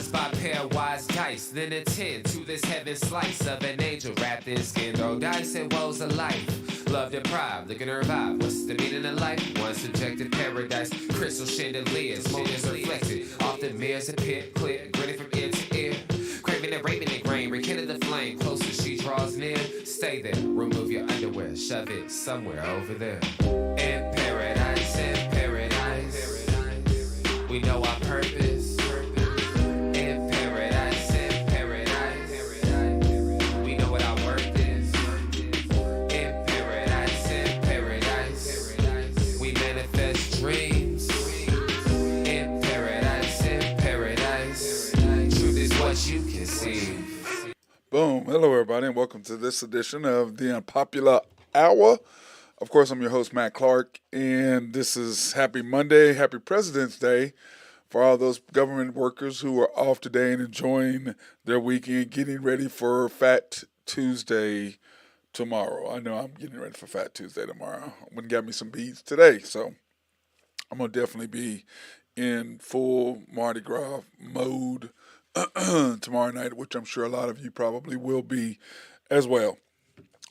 once by pairwise dice, then attend to this heaven slice of an angel wrapped in skin. Throw dice and woes of life. Love deprived, looking to revive. What's the meaning of life? One subjective paradise. Crystal chandeliers, motives reflected. Often mirrors appear clear, grinning from ear to ear. Craving and raving and grain, rekindle the flame. Closer she draws near. Stay there, remove your underwear, shove it somewhere over there. In paradise, we know our purpose. In paradise, we know what our worth is. In paradise, we manifest dreams. In paradise, truth is what you can see. Boom. Hello, everybody, and welcome to this edition of the Unpopular Hour. Of course, I'm your host, Matt Clark, and this is Happy Monday, Happy President's Day for all those government workers who are off today and enjoying their weekend, getting ready for Fat Tuesday tomorrow. I know I'm getting ready for Fat Tuesday tomorrow. I went and got me some beads today, so I'm going to definitely be in full Mardi Gras mode tomorrow night, which I'm sure a lot of you probably will be as well.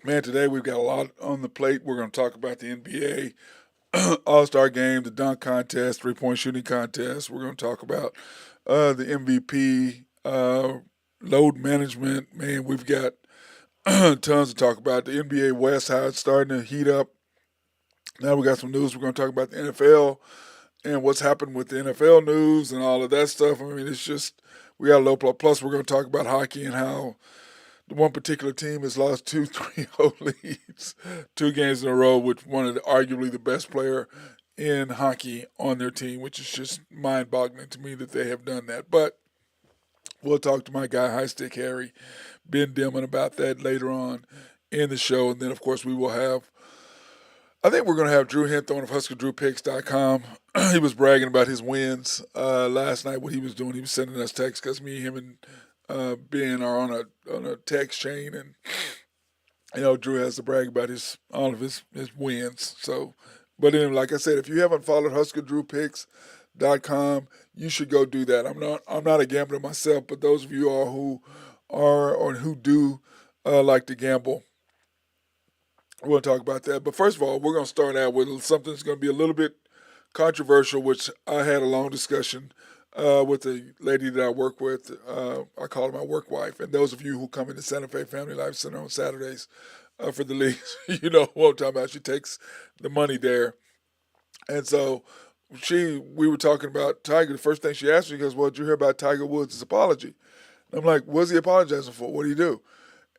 Man, today we've got a lot on the plate. We're going to talk about the NBA All-Star Game, the dunk contest, three-point shooting contest. We're going to talk about the MVP, load management. Man, we've got tons to talk about. The NBA West, how it's starting to heat up. Now we got some news. We're going to talk about the NFL and what's happened with the NFL news and all of that stuff. I mean, it's just, we got a low plus. We're going to talk about hockey and how the one particular team has lost 2-3-0 leads, 2 games in a row, with one of arguably the best player in hockey on their team, which is just mind-boggling to me that they have done that. But we'll talk to my guy, High Stick Harry, Ben Dillman, about that later on in the show. And then, of course, we will have, I think we're going to have Drew Henthorn of HuskerDrewPicks.com. He was bragging about his wins last night, what he was doing. He was sending us texts because me, him, and Ben are on a text chain, and Drew has to brag about all of his wins. So, but anyway, like I said, if you haven't followed HuskerDrewPicks.com, you should go do that. I'm not a gambler myself, but those of you who are or who do like to gamble, we're going to talk about that. But first of all, we're going to start out with something that's going to be a little bit controversial, which I had a long discussion with a lady that I work with. I call her my work wife. And those of you who come into Santa Fe Family Life Center on Saturdays for the leagues, you know what I'm talking about. She takes the money there. And so we were talking about Tiger. The first thing she asked me, goes, well, did you hear about Tiger Woods' apology? And I'm like, what's he apologizing for? What did he do?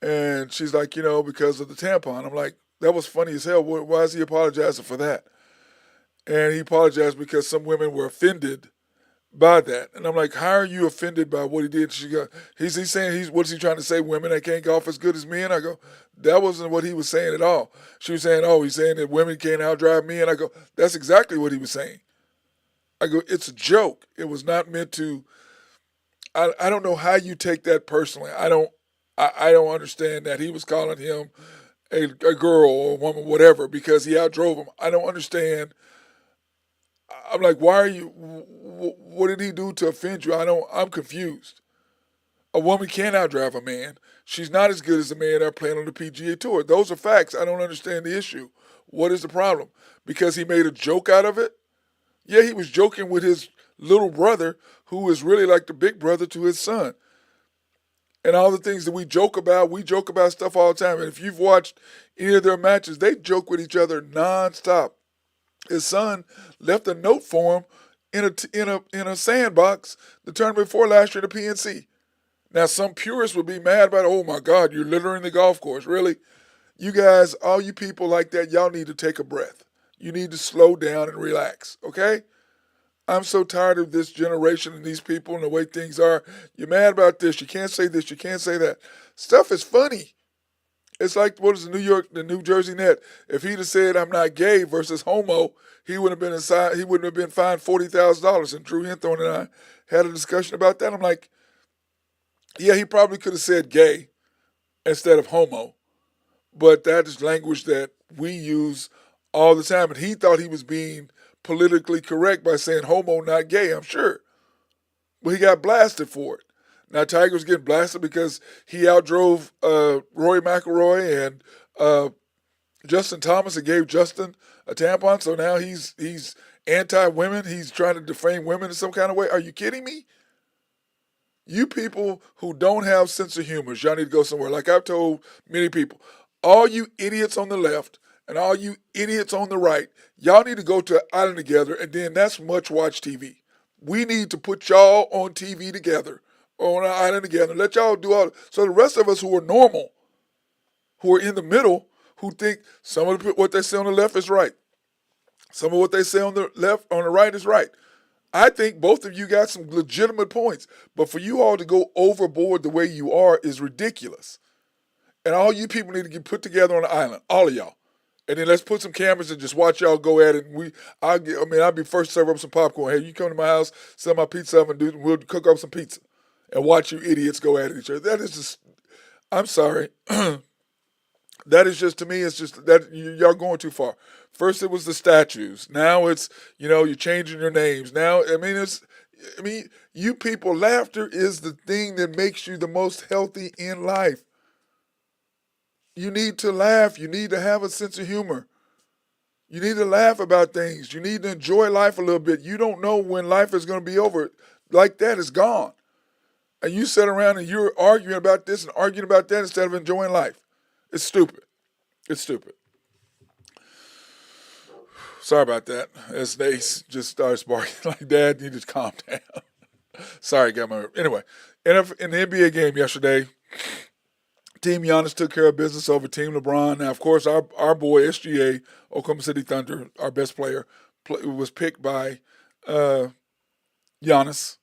And she's like, because of the tampon. I'm like, that was funny as hell. Why is he apologizing for that? And he apologized because some women were offended by that. And I'm like, how are you offended by what he did? She go, he's saying, what's he trying to say? Women that can't golf as good as men? I go, that wasn't what he was saying at all. She was saying, he's saying that women can't outdrive men. I go, that's exactly what he was saying. I go, it's a joke. It was not meant to, I don't know how you take that personally. I don't understand that. He was calling him a girl or a woman, whatever, because he outdrove him. I don't understand. I'm like, why are you, what did he do to offend you? I'm confused. A woman can't outdrive a man. She's not as good as a man that are playing on the PGA Tour. Those are facts. I don't understand the issue. What is the problem? Because he made a joke out of it? Yeah, he was joking with his little brother, who is really like the big brother to his son. And all the things that we joke about stuff all the time. And if you've watched any of their matches, they joke with each other nonstop. His son left a note for him in a sandbox the tournament before last year, the PNC. Now, some purists would be mad about, oh my God, you're littering the golf course. Really? You guys, all you people like that, y'all need to take a breath. You need to slow down and relax, okay? I'm so tired of this generation and these people and the way things are. You're mad about this. You can't say this. You can't say that. Stuff is funny. It's like, what is the New Jersey Net? If he'd have said, I'm not gay versus homo, he wouldn't have been fined $40,000. And Drew Henthorn and I had a discussion about that. I'm like, yeah, he probably could have said gay instead of homo. But that is language that we use all the time. And he thought he was being politically correct by saying homo, not gay, I'm sure. But he got blasted for it. Now Tiger's getting blasted because he outdrove Rory McIlroy and Justin Thomas and gave Justin a tampon. So now he's anti-women. He's trying to defame women in some kind of way. Are you kidding me? You people who don't have sense of humor, y'all need to go somewhere. Like I've told many people, all you idiots on the left and all you idiots on the right, y'all need to go to an island together, and then that's much watch TV. We need to put y'all on TV together, on an island together. Let y'all do all. So the rest of us who are normal, who are in the middle, who think some of what they say on the left is right, some of what they say on the left, on the right is right. I think both of you got some legitimate points, but for you all to go overboard the way you are is ridiculous. And all you people need to get put together on the island, all of y'all. And then let's put some cameras and just watch y'all go at it. And I'll be first to serve up some popcorn. Hey, you come to my house, sell my pizza oven, and we'll cook up some pizza and watch you idiots go at each other. That is just, I'm sorry. That is just, to me, it's just that y'all going too far. First it was the statues. Now it's, you're changing your names. Now, you people, laughter is the thing that makes you the most healthy in life. You need to laugh. You need to have a sense of humor. You need to laugh about things. You need to enjoy life a little bit. You don't know when life is going to be over. Like that, it's gone. And you sit around and you're arguing about this and arguing about that instead of enjoying life. It's stupid. It's stupid. Sorry about that. As Nace just starts barking like, Dad, you just calm down. Sorry, got my. Anyway, in the NBA game yesterday, Team Giannis took care of business over Team LeBron. Now, of course, our boy SGA, Oklahoma City Thunder, our best player, was picked by Giannis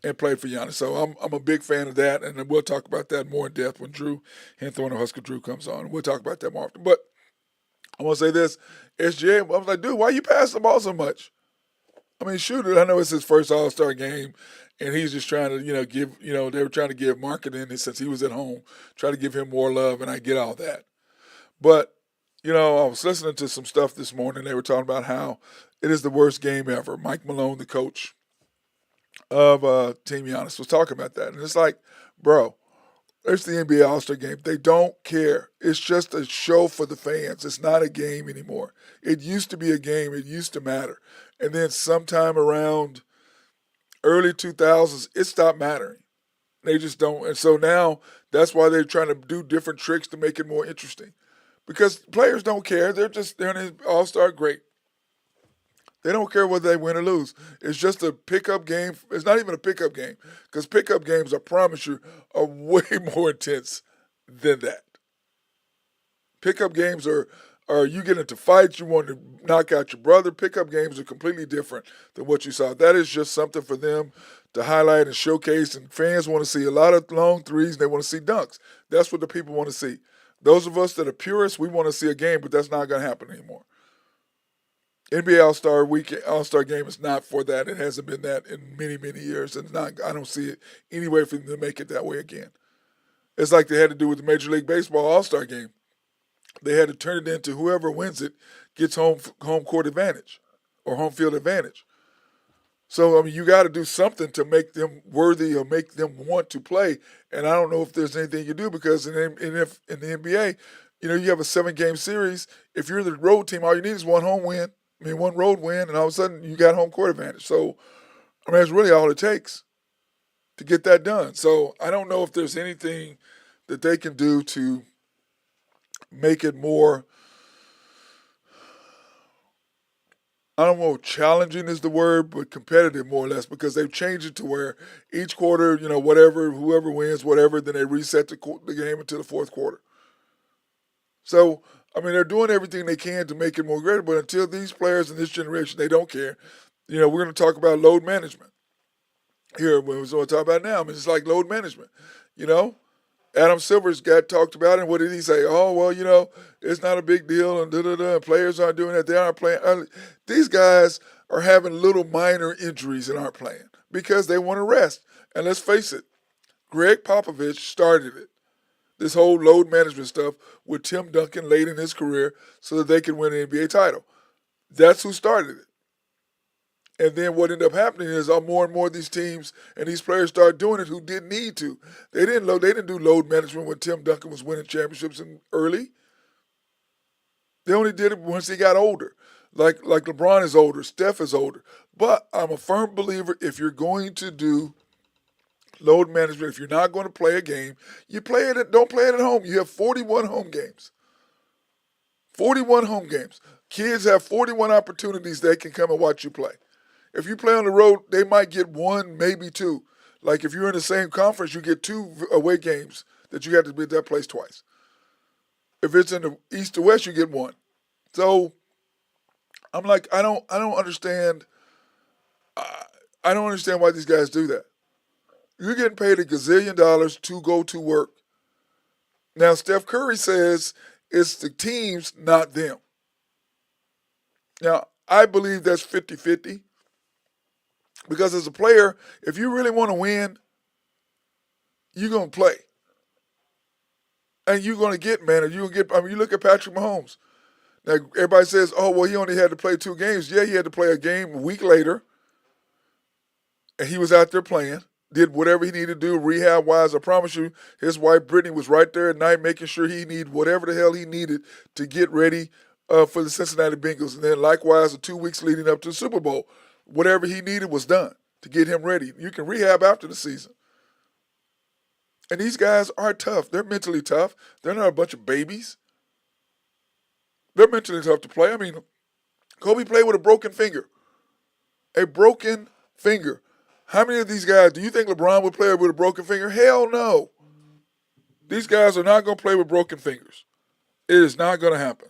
and played for Giannis. So I'm a big fan of that, and we'll talk about that more in depth when Drew Henthorne and Husker Drew comes on. We'll talk about that more often. But I want to say this, SGA, I was like, dude, why you pass the ball so much? I mean, shoot it. I know it's his first All-Star game, and he's just trying to, give, they were trying to give marketing since he was at home, try to give him more love, and I get all that. But, I was listening to some stuff this morning. They were talking about how it is the worst game ever. Mike Malone, the coach of Team Giannis, was talking about that. And it's like, bro, it's the NBA All-Star game. They don't care. It's just a show for the fans. It's not a game anymore. It used to be a game. It used to matter. And then sometime around early 2000s, it stopped mattering. They just don't. And so now that's why they're trying to do different tricks to make it more interesting. Because players don't care. They're in an All-Star, great. They don't care whether they win or lose. It's just a pickup game. It's not even a pickup game, because pickup games, I promise you, are way more intense than that. Pickup games are you get into fights, you want to knock out your brother. Pickup games are completely different than what you saw. That is just something for them to highlight and showcase, and fans want to see a lot of long threes, and they want to see dunks. That's what the people want to see. Those of us that are purists, we want to see a game, but that's not going to happen anymore. NBA All-Star Weekend, All-Star Game is not for that. It hasn't been that in many, many years. And I don't see it any way for them to make it that way again. It's like they had to do with the Major League Baseball All-Star Game. They had to turn it into whoever wins it gets home court advantage or home field advantage. So, you got to do something to make them worthy or make them want to play. And I don't know if there's anything you do, because in the NBA, you have a 7-game series. If you're the road team, all you need is one home win. One road win, and all of a sudden you got home court advantage. So, that's really all it takes to get that done. So, I don't know if there's anything that they can do to make it more, I don't know, challenging is the word, but competitive more or less, because they've changed it to where each quarter, whoever wins, whatever, then they reset the game into the fourth quarter. So, they're doing everything they can to make it more greater, but until these players in this generation, they don't care. We're going to talk about load management here. We're going to talk about it now. It's like load management. Adam Silver's got talked about it, and what did he say? Oh, well, it's not a big deal, and and players aren't doing that. They aren't playing. These guys are having little minor injuries and aren't playing because they want to rest. And let's face it, Greg Popovich started it. This whole load management stuff with Tim Duncan late in his career so that they could win an NBA title. That's who started it. And then what ended up happening is more and more of these teams and these players started doing it who didn't need to. They didn't do load management when Tim Duncan was winning championships early. They only did it once they got older. Like LeBron is older, Steph is older. But I'm a firm believer if you're going to do load management, if you're not going to play a game, you play it don't play it at home. You have 41 home games. 41 home games. Kids have 41 opportunities they can come and watch you play. If you play on the road, they might get one, maybe two. Like if you're in the same conference, you get two away games that you have to be at that place twice. If it's in the east to west, you get one. So I'm like, I don't understand. I don't understand why these guys do that. You're getting paid a gazillion dollars to go to work. Now Steph Curry says it's the teams, not them. Now I believe that's 50-50 because as a player, if you really want to win, you're gonna play. And you're gonna get man, you're gonna get I mean you look at Patrick Mahomes. Now everybody says, oh well he only had to play 2 games. Yeah, he had to play a game a week later. And he was out there playing, did whatever he needed to do rehab wise. I promise you, his wife Brittany was right there at night making sure he needed whatever the hell he needed to get ready for the Cincinnati Bengals. And then likewise, the 2 weeks leading up to the Super Bowl, whatever he needed was done to get him ready. You can rehab after the season. And these guys are tough. They're mentally tough. They're not a bunch of babies. They're mentally tough to play. I mean, Kobe played with a broken finger. A broken finger. How many of these guys, do you think LeBron would play with a broken finger? Hell no. These guys are not going to play with broken fingers. It is not going to happen.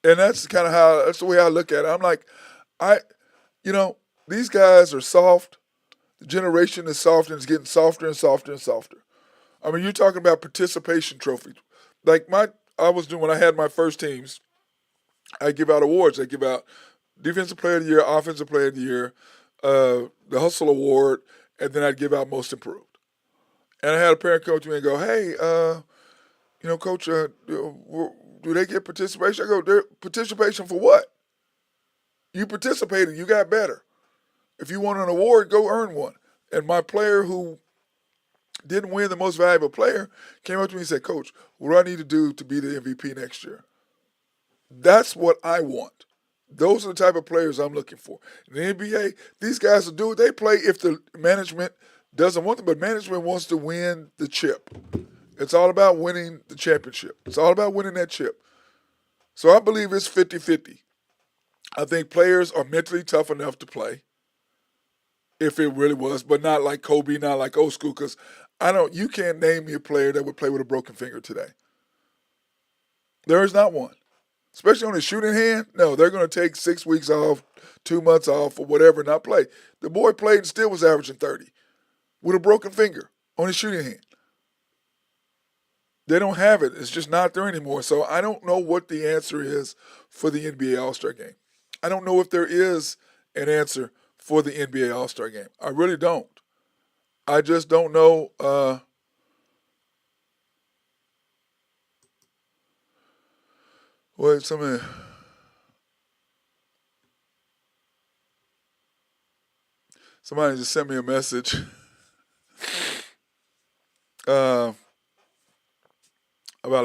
And that's that's the way I look at it. I'm like, I, you know, these guys are soft. The generation is soft and it's getting softer and softer and softer. I mean, you're talking about participation trophies. Like when I had my first teams, I give out awards. I give out Defensive Player of the Year, Offensive Player of the Year, the Hustle Award, and then I'd give out Most Improved. And I had a parent come to me and go, hey, Coach, do they get participation? I go, participation for what? You participated, you got better. If you want an award, go earn one. And my player who didn't win the Most Valuable Player came up to me and said, Coach, what do I need to do to be the MVP next year? That's what I want. Those are the type of players I'm looking for. In the NBA, these guys will do what they play if the management doesn't want them, but management wants to win the chip. It's all about winning the championship. It's all about winning that chip. So I believe it's 50-50. I think players are mentally tough enough to play, if it really was, but not like Kobe, not like old school, because you can't name me a player that would play with a broken finger today. There is not one. Especially on the shooting hand, no, they're going to take 6 weeks off, 2 months off, or whatever, and not play. The boy played and still was averaging 30 with a broken finger on his shooting hand. They don't have it. It's just not there anymore. So I don't know what the answer is for the NBA All-Star Game. I don't know if there is an answer for the NBA All-Star Game. I really don't. I just don't know. Somebody just sent me a message about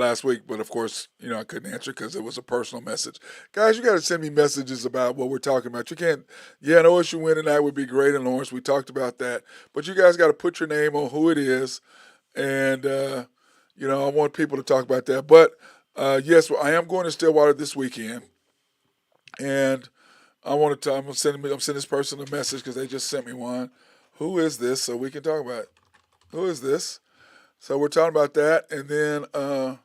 last week, but of course, I couldn't answer because it was a personal message. Guys, you got to send me messages about what we're talking about. You can't, an OSU win tonight would be great in Lawrence. We talked about that. But you guys got to put your name on who it is. And, I want people to talk about that. But, yes, I am going to Stillwater this weekend. And I'm sending this person a message because they just sent me one. Who is this? So we can talk about it. Who is this? So we're talking about that, and then but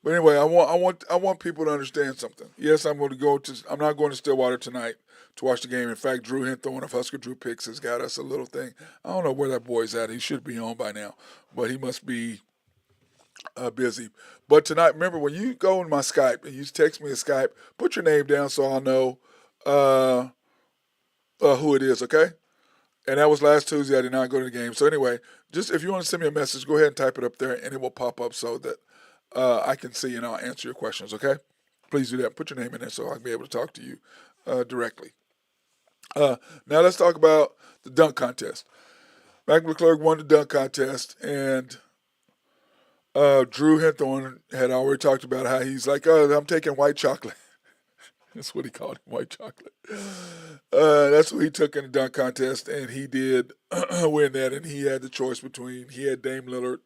anyway, I want people to understand something. Yes, I'm not going to Stillwater tonight to watch the game. In fact, Drew Hinthorn of Husker Drew Picks has got us a little thing. I don't know where that boy's at. He should be on by now, but he must be busy. But tonight, remember when you go in my Skype and you text me a Skype, put your name down so I'll know who it is. Okay. And that was last Tuesday. I did not go to the game. So anyway, just if you want to send me a message, go ahead and type it up there, and it will pop up so that I can see and I'll answer your questions. Okay, please do that. Put your name in there so I can be able to talk to you directly. Now let's talk about the dunk contest. Mac McClurg won the dunk contest, and Drew Hinthorn had already talked about how he's like, "Oh, I'm taking white chocolate." That's what he called him, white chocolate. That's what he took in the dunk contest, and he did win that. And he had the choice between he had Dame Lillard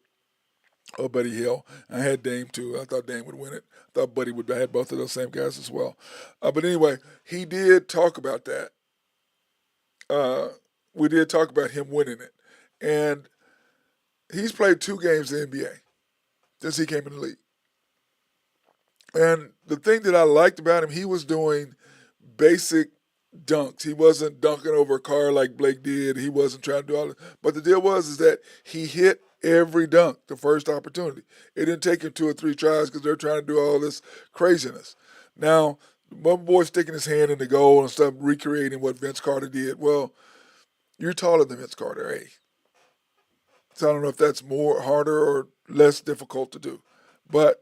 or Buddy Hill. I had Dame too. I thought Dame would win it. I thought Buddy would. I had both of those same guys as well. But anyway, he did talk about that. Uh, we did talk about him winning it, and he's played 2 games in the NBA since he came in the league. And the thing that I liked about him, he was doing basic dunks. He wasn't dunking over a car like Blake did. He wasn't trying to do all that. But the deal was is that he hit every dunk the first opportunity. It didn't take him 2 or 3 tries because they're trying to do all this craziness. Now, one boy sticking his hand in the goal and stuff, recreating what Vince Carter did. Well, you're taller than Vince Carter, eh? So I don't know if that's more harder or less difficult to do. But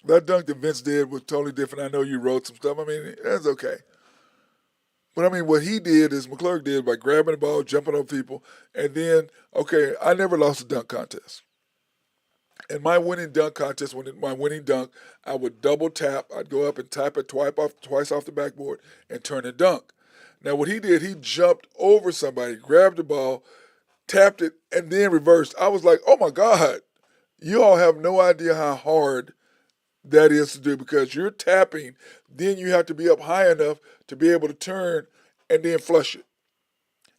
that dunk that Vince did was totally different. I know you wrote some stuff. I mean, that's okay. But I mean, what he did is McClurg did by grabbing the ball, jumping over people, and then, okay, I never lost a dunk contest. In my winning dunk contest, my winning dunk, I would double tap. I'd go up and tap it twice off the backboard and turn and dunk. Now, what he did, he jumped over somebody, grabbed the ball, tapped it, and then reversed. I was like, oh my God, you all have no idea how hard that is to do because you're tapping, then you have to be up high enough to be able to turn and then flush it.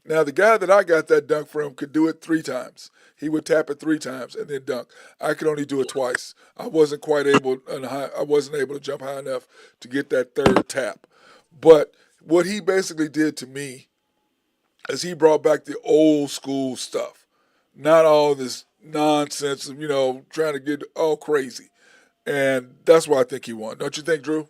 Now, the guy that I got that dunk from could do it 3 times. He would tap it 3 times and then dunk. I could only do it twice. I wasn't quite able. I wasn't able to jump high enough to get that third tap. But what he basically did to me is he brought back the old school stuff, not all this nonsense of trying to get all crazy. And that's why I think he won. Don't you think, Drew?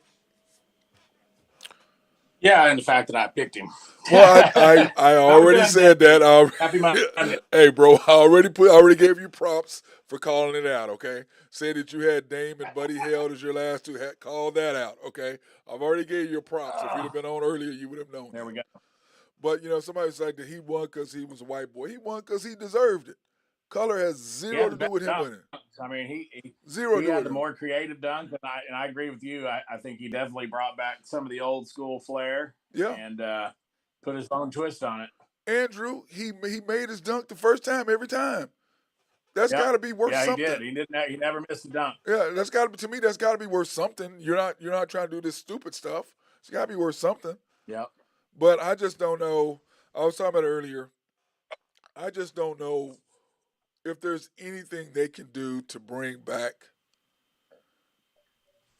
Yeah, and the fact that I picked him. Well, I already said that. Happy Monday. Hey, bro, I already gave you props for calling it out. Okay, say that you had Dame and Buddy Held as your last two. Call that out. Okay, I've already gave you props. If you'd have been on earlier, you would have known. There we go. But somebody said that he won because he was a white boy. He won because he deserved it. Color has zero to do with him winning. I mean, he Zero he to do had with the him. more creative dunk, and I agree with you. I think he definitely brought back some of the old school flair. Yeah. And put his own twist on it. Andrew, he made his dunk the first time every time. That's got to be worth something. Yeah, he did. He never missed a dunk. Yeah, that's got to me. That's got to be worth something. You're not trying to do this stupid stuff. It's got to be worth something. Yep. But I just don't know. I was talking about it earlier. I just don't know if there's anything they can do to bring back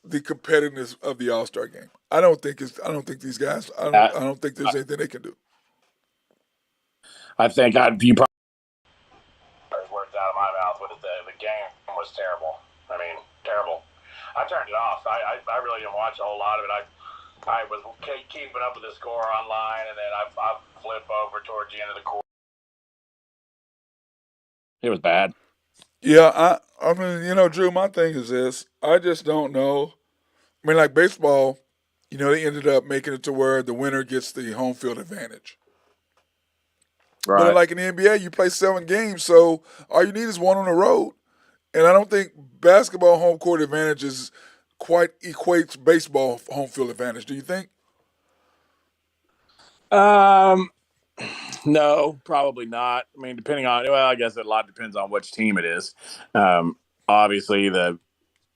the competitiveness of the All Star game. I don't think these guys. I don't think there's anything they can do. I think you probably words out of my mouth with it. The game was terrible. I mean, terrible. I turned it off. I really didn't watch a whole lot of it. I was keeping up with the score online, and then I flip over towards the end of the court. It was bad. Yeah, I mean, Drew, my thing is this. I just don't know. I mean, like baseball, they ended up making it to where the winner gets the home field advantage. Right. But like in the NBA, you play 7 games, so all you need is one on the road. And I don't think basketball home court advantages quite equates baseball home field advantage. Do you think? No, probably not. I mean, I guess a lot depends on which team it is. Obviously, the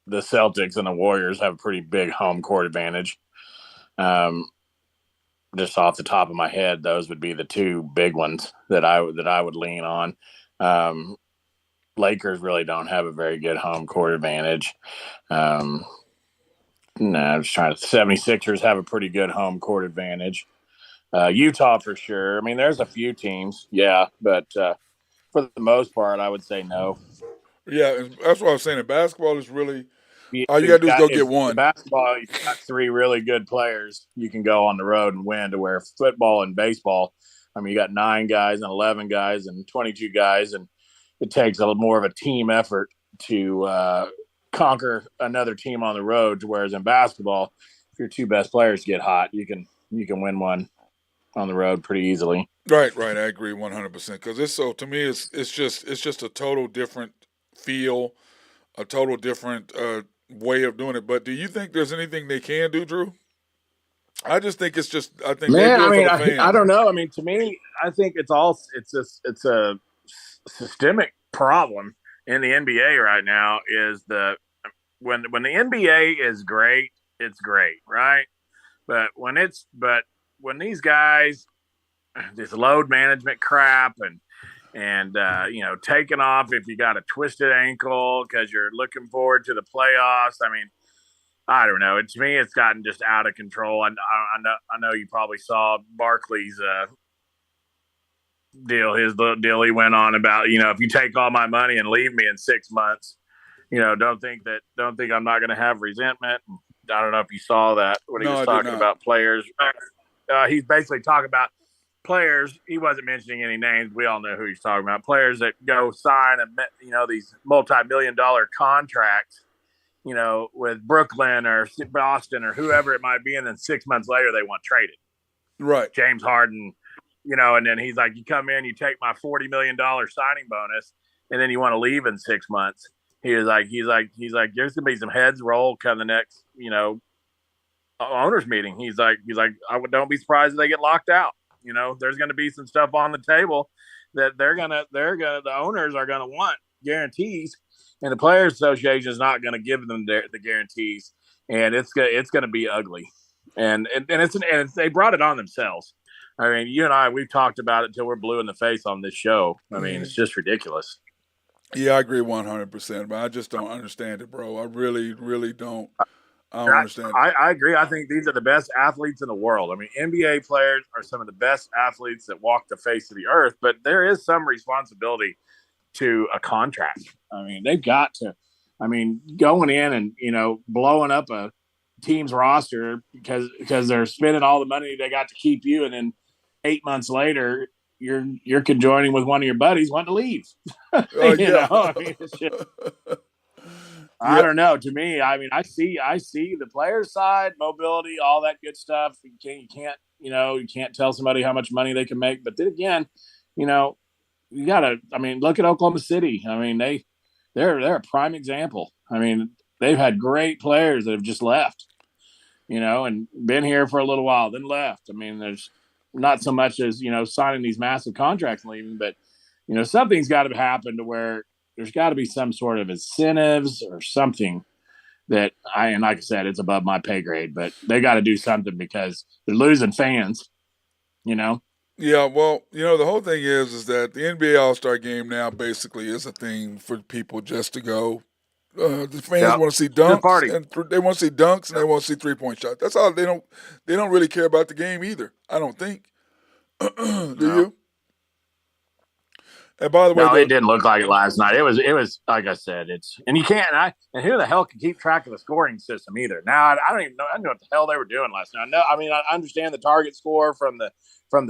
Celtics and the Warriors have a pretty big home court advantage. Just off the top of my head, those would be the 2 big ones that I would lean on. Lakers really don't have a very good home court advantage. I'm just trying to. 76ers have a pretty good home court advantage. Utah for sure. I mean, there's a few teams, yeah, but for the most part, I would say no. Yeah, that's what I was saying. In basketball is really all you got to do is go get one. Basketball, you've got 3 really good players. You can go on the road and win. To where football and baseball, I mean, you got 9 guys and 11 guys and 22 guys, and it takes a little more of a team effort to conquer another team on the road. Whereas in basketball, if your 2 best players get hot, you can win one on the road pretty easily. Right. I agree 100% because to me it's just a total different feel, a total different way of doing it. But do you think there's anything they can do, Drew? I think they Man, do I it for mean, the I fans. don't know. I mean, to me, I think it's a systemic problem in the NBA right now. Is the when the NBA is great, it's great, right? But when these guys, this load management crap and taking off if you got a twisted ankle because you're looking forward to the playoffs. I mean, I don't know. To me, it's gotten just out of control. I know you probably saw Barkley's deal, his little deal he went on about, if you take all my money and leave me in 6 months, don't think I'm not going to have resentment. I don't know if you saw that when he No, was I did talking not. about players. He's basically talking about players. He wasn't mentioning any names. We all know who he's talking about. Players that go sign these multi-million-dollar contracts, with Brooklyn or Boston or whoever it might be, and then 6 months later they want traded. Right. James Harden, and then he's like, you come in, you take my $40 million signing bonus, and then you want to leave in 6 months. He's like, there's gonna be some heads roll come the next, owners meeting. He's like, don't be surprised if they get locked out. There's gonna be some stuff on the table that the owners are gonna want guarantees, and the Players Association is not gonna give them the guarantees, and it's gonna be ugly, and they brought it on themselves. I mean, you and I, we've talked about it till we're blue in the face on this show. I mean, it's just ridiculous. Yeah, I agree 100%, but I just don't understand it, bro. I really, really don't. I don't understand it. I agree. I think these are the best athletes in the world. I mean, NBA players are some of the best athletes that walk the face of the earth, but there is some responsibility to a contract. I mean, they've got to. I mean, going in and blowing up a team's roster because they're spending all the money they got to keep you, and then 8 months later you're conjoining with one of your buddies wanting to leave. Yeah. I mean, it's just, I Yeah. don't know. To me, I mean, I see the player side, mobility, all that good stuff. You can't tell somebody how much money they can make. But then again, you gotta. I mean, look at Oklahoma City. I mean, they're a prime example. I mean, they've had great players that have just left, and been here for a little while, then left. I mean, there's not so much as signing these massive contracts and leaving, but something's got to happen to where there's got to be some sort of incentives or something that and like I said, it's above my pay grade, but they got to do something because they're losing fans. Yeah, well, the whole thing is that the NBA All-Star Game now basically is a thing for people just to go. The fans Yep. want to see Just dunks, party. and they want to see dunks, and they want to see 3-point shots. That's all. They don't really care about the game either. I don't think. Do No. you? And by the way, No, it didn't look like it last night. It was like I said, and you can't. And who the hell can keep track of the scoring system either? Now I don't even know. I don't know what the hell they were doing last night. No, I mean I understand the target score from the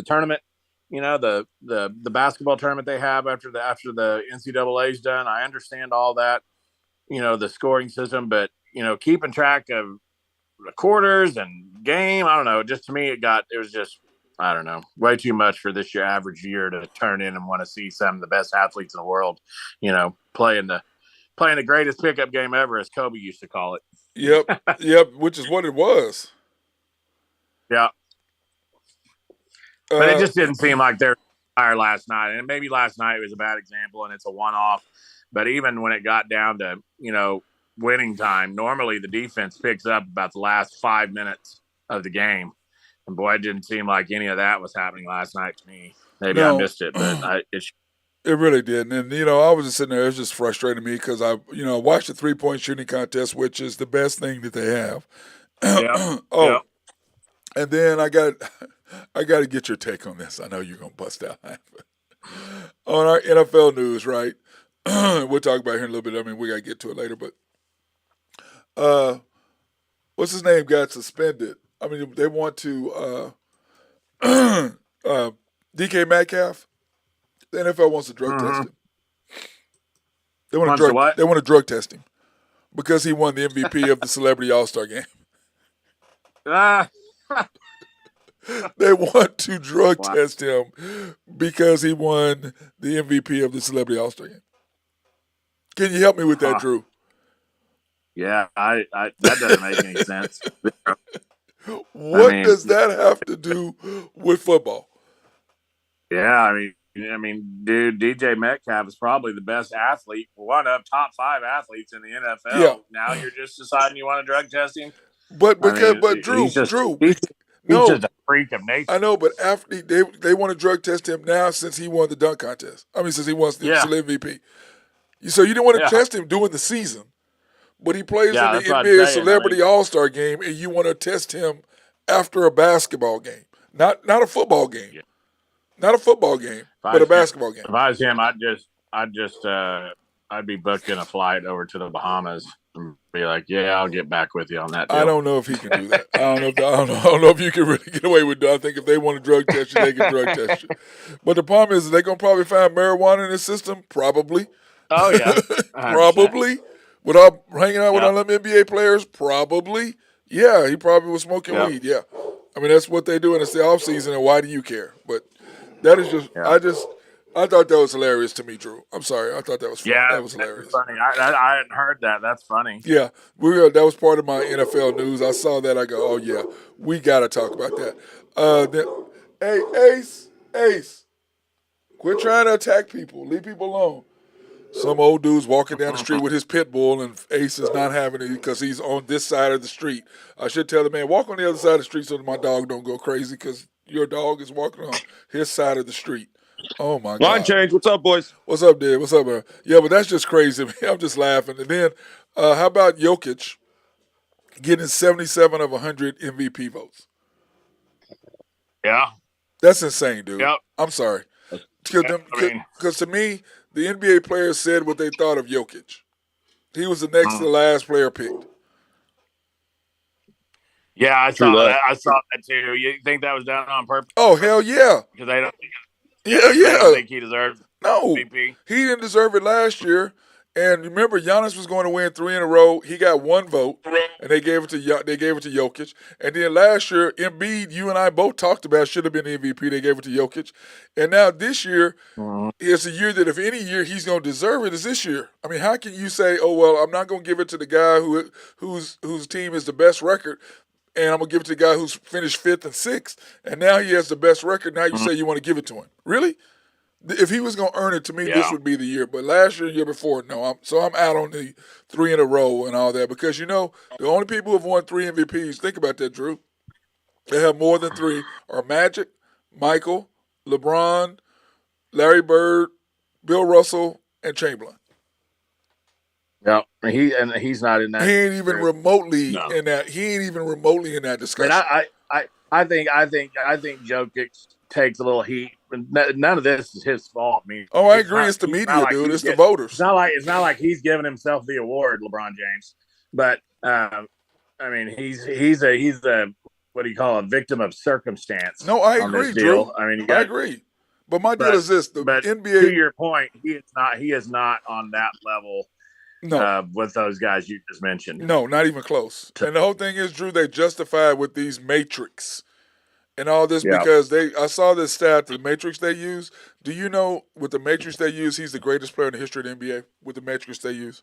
tournament. The basketball tournament they have after the NCAA's done. I understand all that. The scoring system, but keeping track of the quarters and game. I don't know. Just to me, it was just, I don't know, way too much for this year average year to turn in and want to see some of the best athletes in the world, playing the greatest pickup game ever, as Kobe used to call it. Yep, which is what it was. Yeah, but it just didn't seem like they're tired last night, and maybe last night was a bad example, and it's a one-off. But even when it got down to winning time, normally the defense picks up about the last 5 minutes of the game. And boy, it didn't seem like any of that was happening last night to me. Maybe I missed it, but it really didn't. And, I was just sitting there. It was just frustrating me because I watched the 3-point shooting contest, which is the best thing that they have. Yeah. And then I got to get your take on this. I know you're going to bust out laughing. On our NFL news, right? We'll talk about it here in a little bit. I mean, we got to get to it later. But what's his name got suspended? I mean, they want to DK Metcalf. The NFL wants to drug test him. They want to Wants to drug. what? They want to drug test him because he won the MVP of the Celebrity All-Star game. Ah, They want to drug Wow. test him because he won the MVP of the Celebrity All-Star game. Can you help me with that, Drew? yeah, I that doesn't make any sense. What does that have to do with football? Yeah, I mean, dude, DJ Metcalf is probably the best athlete, one of top 5 athletes in the NFL. Yeah. Now you're just deciding you want to drug test him. But Drew, he's just no, a freak of nature. I know, but after they want to drug test him now since he won the dunk contest. I mean, since he won the MVP. So you didn't want to test him during the season, but he plays in the NBA Celebrity All-Star game, and you want to test him after a basketball game, not a football game. Yeah. Not a football game, but a basketball game. If I was him, I'd be booking a flight over to the Bahamas and be like, "Yeah, I'll get back with you on that deal." I don't know if he can do that. I don't know if you can really get away with that. I think if they want to drug test you, they can drug test you. But the problem is, they're gonna probably find marijuana in his system. Probably. Oh yeah. Probably. Without hanging out with all them NBA players. Probably. Yeah, he probably was smoking weed. Yeah. I mean, that's what they do in the off season, and why do you care? But that is just, I thought that was hilarious to me, Drew. I'm sorry. I thought that was funny. Yeah, that was hilarious. Funny. I hadn't heard that. That's funny. Yeah, that was part of my NFL news. I saw that. I go, oh, yeah, we got to talk about that. Hey, Ace, quit trying to attack people. Leave people alone. Some old dude's walking down the street with his pit bull, and Ace is not having it because he's on this side of the street. I should tell the man, walk on the other side of the street so that my dog don't go crazy because your dog is walking on his side of the street. Oh, my God. Line change. What's up, boys? What's up, Dad? What's up, man? Yeah, but that's just crazy. I'm just laughing. And then how about Jokic getting 77 of 100 MVP votes? Yeah. That's insane, dude. Yep. I'm sorry. Because to me, the NBA players said what they thought of Jokic. He was the next to the last player picked. Yeah, I saw that. I saw that too. You think that was done on purpose? Oh, hell yeah. Because they don't. Yeah. They don't think he deserved. No, MVP. He didn't deserve it last year. And remember, Giannis was going to win 3 in a row. He got 1 vote, and they gave it to Jokic. And then last year, Embiid, you and I both talked about should have been the MVP. They gave it to Jokic. And now this year, it's a year that if any year he's going to deserve it is this year. I mean, how can you say, oh well, I'm not going to give it to the guy whose team is the best record, and I'm going to give it to the guy who's finished 5th and 6th, and now he has the best record. Now you say you want to give it to him? Really? If he was going to earn it, to me, this would be the year. But last year before, no. I'm out on the 3 in a row and all that because, the only people who have won 3 MVPs, think about that, Drew. They have more than 3 are Magic, Michael, LeBron, Larry Bird, Bill Russell, and Chamberlain. Yeah, he's not in that. He ain't even remotely in that. He ain't even remotely in that discussion. I think Jokic takes a little heat. None of this is his fault. I mean, I agree. It's the media, dude. It's the voters. It's not like he's giving himself the award, LeBron James. But I mean, he's a what do you call a victim of circumstance? No, I agree, Drew. I mean, I agree. But my deal is this: the NBA. To your point, he is not on that level. No, with those guys you just mentioned. No, not even close. And the whole thing is, Drew, they justify with these matrix and all this because I saw this stat, the matrix they use. Do you know with the matrix they use, he's the greatest player in the history of the NBA with the matrix they use?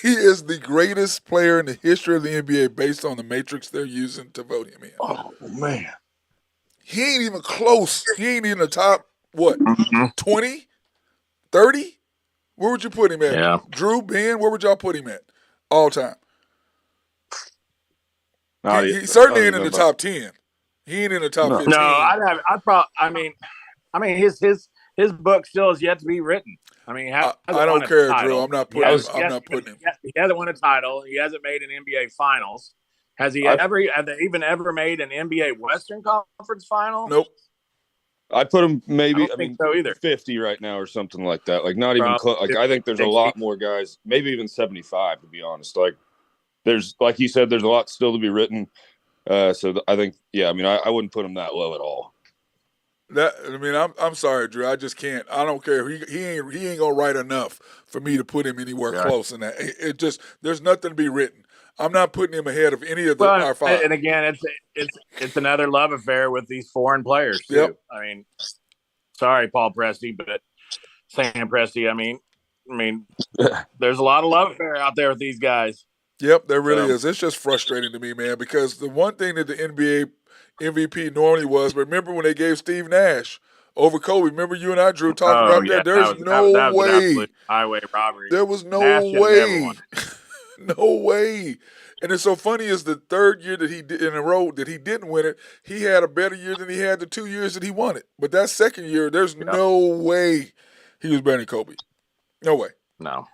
He is the greatest player in the history of the NBA based on the matrix they're using to vote him in. Oh, man. He ain't even close. He ain't in the top, 20, 30? Where would you put him at? Yeah. Drew, Ben, where would y'all put him at all time? He certainly ain't in the top 10. He ain't in the top 15. No, I mean, his book still has yet to be written. I mean, I don't care, Drew. I'm not putting him. He hasn't won a title. He hasn't made an NBA Finals. Have they even ever made an NBA Western Conference Final? Nope. I'd put him maybe, I think so either. 50 right now or something like that. Like not even close. Like I think there's a lot more guys, maybe even 75 to be honest. Like there's, like you said, there's a lot still to be written. So I think, I mean, I wouldn't put him that low at all. I'm sorry, Drew. I just can't. I don't care. He ain't gonna write enough for me to put him anywhere Yeah. close in that. It just there's nothing to be written. I'm not putting him ahead of any of Well, our five. and again, it's another love affair with these foreign players Yep. too. I mean, sorry, Paul Presti, but Sam Presti. I mean, there's a lot of love affair out there with these guys. Yep, there really So, is. It's just frustrating to me, man, because the one thing that the NBA MVP normally was, remember when they gave Steve Nash over Kobe? Remember you and I, Drew, talked oh about yeah, that? There's that no was an way. absolute highway robbery. There was no Nash should have never way. won. No way. And it's so funny is the third year that he did in a row that he didn't win it, he had a better year than he had the 2 years that he won it. But that second year, there's Yep. no way he was better than Kobe. No way. No.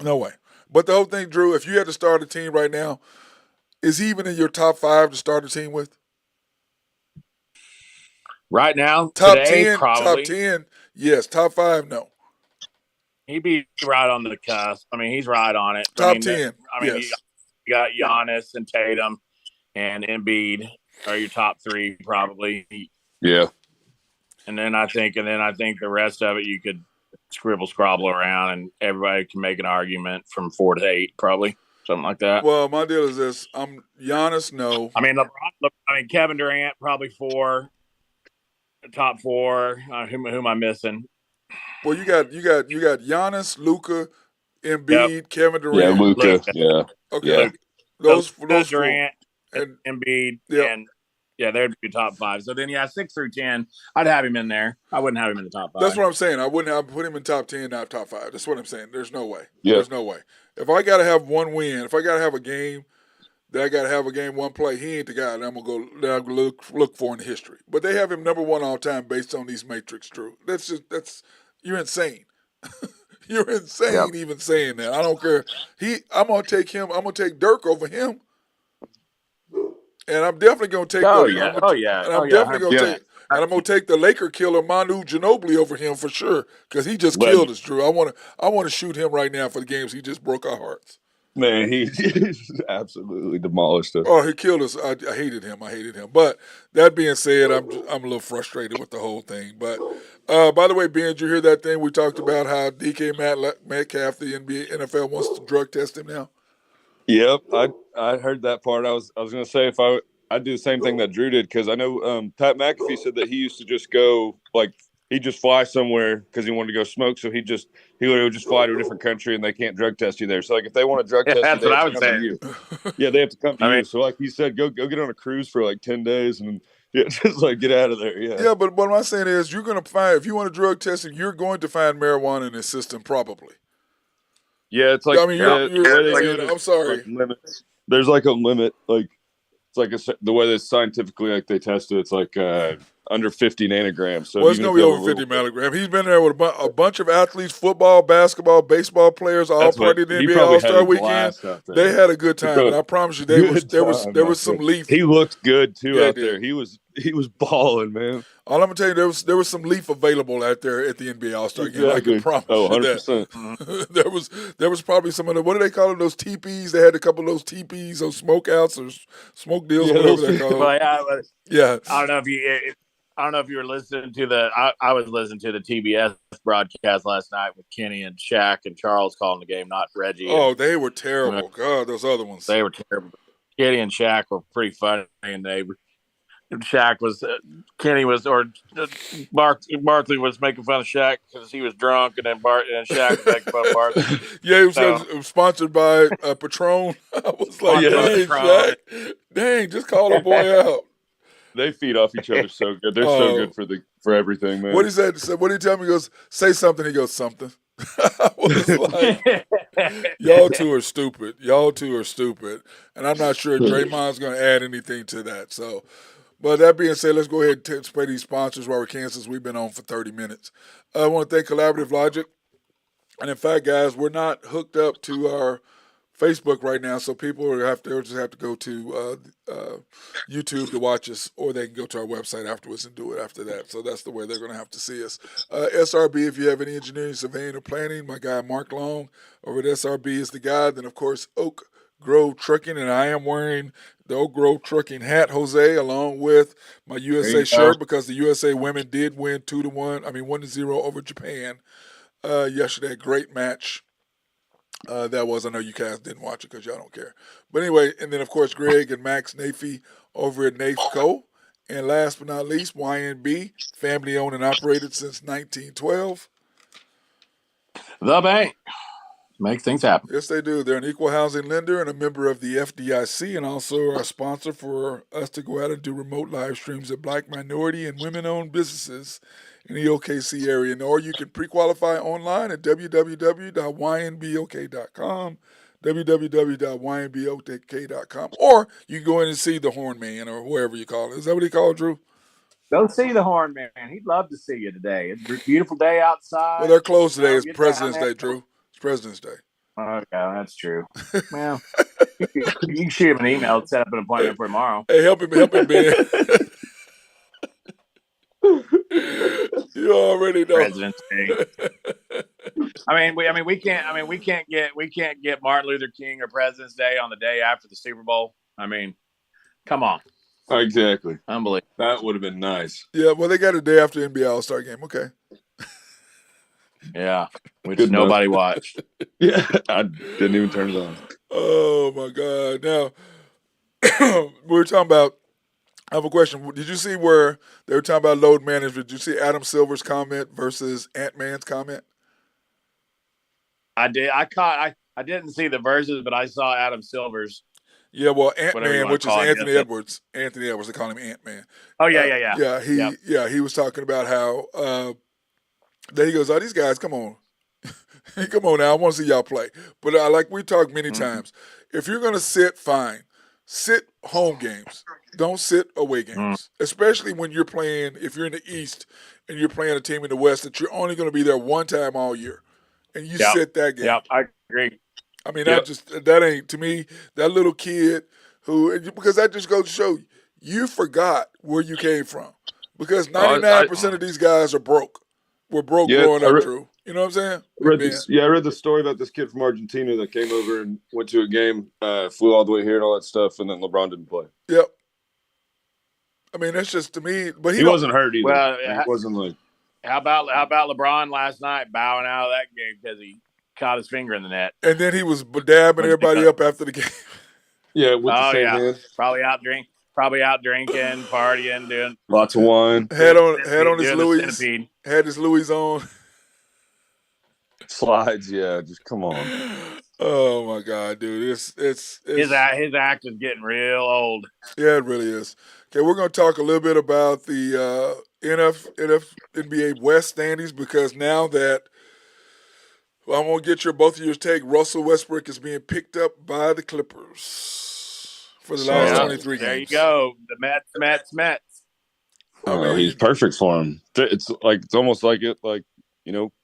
No way. But the whole thing, Drew, if you had to start a team right now, is he even in your top five to start a team with? Right now, Top today, 10? Top probably 10? Yes. Top five? No. he'd be right on the cusp. I mean, he's right on it. Top 10? You Yes. got Giannis and Tatum and Embiid are your top three probably. Yeah. And then I think the rest of it you could scrabble around and everybody can make an argument from 4 to 8 probably, something like that. Well, my deal is this. I'm Giannis, no. I mean, Kevin Durant probably 4, top 4. Who am I missing? Well, you got Giannis, Luka, Embiid, Kevin Yeah, Durant. Luka. Yeah. Okay. Yeah. Those Durant four. And Embiid Yep. and yeah, there'd be top 5. So then 6 through 10, I'd have him in there. I wouldn't have him in the top 5. that's what I'm saying. I wouldn't have put him in top 10, not top 5. That's what I'm saying. There's no way. Yeah. There's no way. If I got to have one win, if I got to have a game, that I got to have a game, one play, he ain't the guy that I'm going to look for in history. But they have him number 1 all time based on these matrix, Drew. You're insane. You're insane. Yep. Even saying that. I don't care. I'm going to take him. I'm going to take Dirk over him. And I'm definitely going to take Oh, the. yeah. I'm gonna, Yeah. And I'm definitely going to take. And I'm going to take the Laker killer Manu Ginobili over him for sure because he just killed us, Drew. I want to shoot him right now for the games he just broke our hearts. Man, he absolutely demolished us. Oh, he killed us. I hated him. But that being said, I'm a little frustrated with the whole thing. But by the way, Ben, did you hear that thing we talked about how DK Metcalf, the NFL wants to drug test him now? Yep, I heard that part. I was going to say if I'd do the same thing that Drew did because I know Pat McAfee said that he used to just go he'd just fly somewhere because he wanted to go smoke. So he would just fly to a different country and they can't drug test you there. So if they want to drug test That's you, what they I have would to come to you. Yeah, they have to come to you. So like he said, go get on a cruise for 10 days and just get out of there. Yeah. Yeah, but what I'm saying is you're going to find, if you want to drug test him, you're going to find marijuana in his system probably. Yeah, it's I'm sorry. Limits. There's a limit. It's the way that scientifically they test it. It's under 50 nanograms. So it's going to be over 50 nanograms. He's been there with a bunch of athletes, football, basketball, baseball players, all party at the NBA All-Star Weekend. They had a good time, and I promise you, there was some leaf. He looked good too out there. He was balling, man. All I'm gonna tell you, there was some leaf available out there at the NBA All-Star game. I can promise you 100%. there was probably some of the, what do they call them? Those teepees. They had a couple of those teepees, those smokeouts or smoke deals, whatever they call them. I don't know if you were listening to I was listening to the TBS broadcast last night with Kenny and Shaq and Charles calling the game, not Reggie. Oh, they were terrible. God, those other ones. They were terrible. Kenny and Shaq were pretty funny, and Kenny was, or Barkley was making fun of Shaq because he was drunk, and then Shaq was making fun of Barkley. Yeah, it was sponsored by Patron. I was like, dang, Shaq, dang, just call the boy out. They feed off each other so good. They're so good for everything, man. What he said? What did he tell me? He goes, say something. He goes, something. I was like, y'all two are stupid. And I'm not sure Draymond's going to add anything to that. So, but that being said, let's go ahead and pay these sponsors while we can, since we've been on for 30 minutes. I want to thank Collaborative Logic. And in fact, guys, we're not hooked up to our Facebook right now, so people just have to go to YouTube to watch us, or they can go to our website afterwards and do it after that. So that's the way they're going to have to see us. SRB, if you have any engineering, surveying, or planning, my guy Mark Long over at SRB is the guy. Then, of course, Oak Grove Trucking, and I am wearing the Oak Grove Trucking hat, Jose, along with my There USA you shirt go. because the USA women did win 2-1. I mean 1-0 over Japan yesterday. Great match. That was. I know you guys didn't watch it because y'all don't care. But anyway, and then of course Greg and Max Nafee over at Nafco. And last but not least, YNB, family owned and operated since 1912. The bank. Make things happen. Yes, they do. They're an equal housing lender and a member of the FDIC, and also our sponsor for us to go out and do remote live streams at Black, minority, and women-owned businesses in the OKC area. Or you can pre-qualify online at www.ynbok.com, www.ynbok.com, or you can go in and see the Horn Man or whoever you call it. Is that what he called, Drew? Go see the Horn Man. He'd love to see you today. It's a beautiful day outside. Well, they're closed today. It's Get down President's there. Day, Drew. It's President's Day. Okay, that's true. Well, you can shoot him an email to set up an appointment for tomorrow. Hey, help him, Ben. You already know. President's Day. we can't get Martin Luther King or President's Day on the day after the Super Bowl. I mean, come on. Exactly. Unbelievable. That would have been nice. Yeah, well, they got a day after the NBA All-Star game. Okay. Yeah, which Good nobody watched. Yeah, I didn't even turn it on. Oh, my God. Now, we were talking about, I have a question. Did you see where they were talking about load management? Did you see Adam Silver's comment versus Ant-Man's comment? I did. I didn't see the verses, but I saw Adam Silver's. Yeah, well, Whatever you Ant-Man, wanna which is call it, Anthony yes. Edwards. Anthony Edwards, they call him Ant-Man. Oh yeah. Yeah, he was talking about how then he goes, "Oh, these guys, come on, come on now, I want to see y'all play." But like we talked many times, if you're gonna sit, fine, sit home games. Don't sit away games, especially when you're playing. If you're in the East and you're playing a team in the West that you're only going to be there one time all year, and you sit that game. Yep, I agree. I mean, Yep. that ain't, to me, that little kid who, because that just goes to show you forgot where you came from. Because 99% of these guys are broke. We're broke growing up, Drew. You know what I'm saying? I read the story about this kid from Argentina that came over and went to a game, flew all the way here and all that stuff, and then LeBron didn't play. Yep. I mean, that's just, to me, but He wasn't hurt either. Well, He wasn't like. How about LeBron last night bowing out of that game because he caught his finger in the net? And then he was dabbing everybody up after the game. Yeah, with the same hand. Probably out drinking, partying, doing Lots of wine. Had on his doing Louis. the centipede. Had his Louis on. Slides, yeah, just come on. Oh my God, dude! It's His act is getting real old. Yeah, it really is. Okay, we're going to talk a little bit about the NBA West standings because now that I'm going to get both of your take, Russell Westbrook is being picked up by the Clippers for the last 23 games. There you go, the Mets. I mean, he's perfect for him. It's almost like it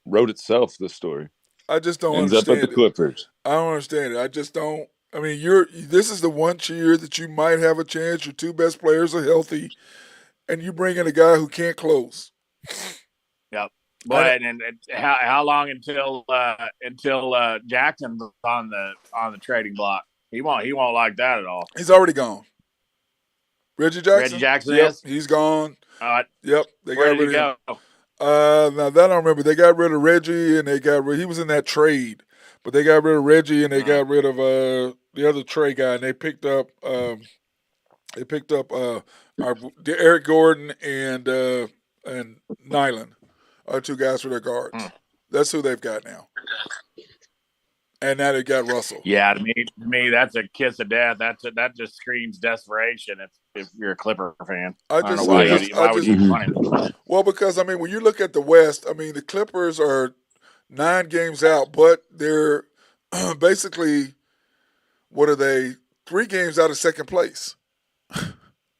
wrote itself. This story. I just don't Ends understand up at the Clippers. I don't understand it. I just don't. I mean, this is the one year that you might have a chance. Your two best players are healthy, and you bring in a guy who can't close. Yep. But and how long until Jackson's on the trading block? He won't like that at all. He's already gone. Reggie Jackson. Yep, is. He's gone. Yep. They where got did rid he of him. go? Now that I don't remember. They got rid of Reggie, and he was in that trade, but they got rid of Reggie, and they got rid of the other Trey guy, and they picked up Eric Gordon and Nyland, are two guys for their guards. That's who they've got now. And now they got Russell. Yeah, to me, that's a kiss of death. That just screams desperation. If you're a Clipper fan, I don't know why would you want him? Well, because I mean, when you look at the West, I mean, the Clippers are 9 games out, but they're basically, what are they? 3 games out of second place.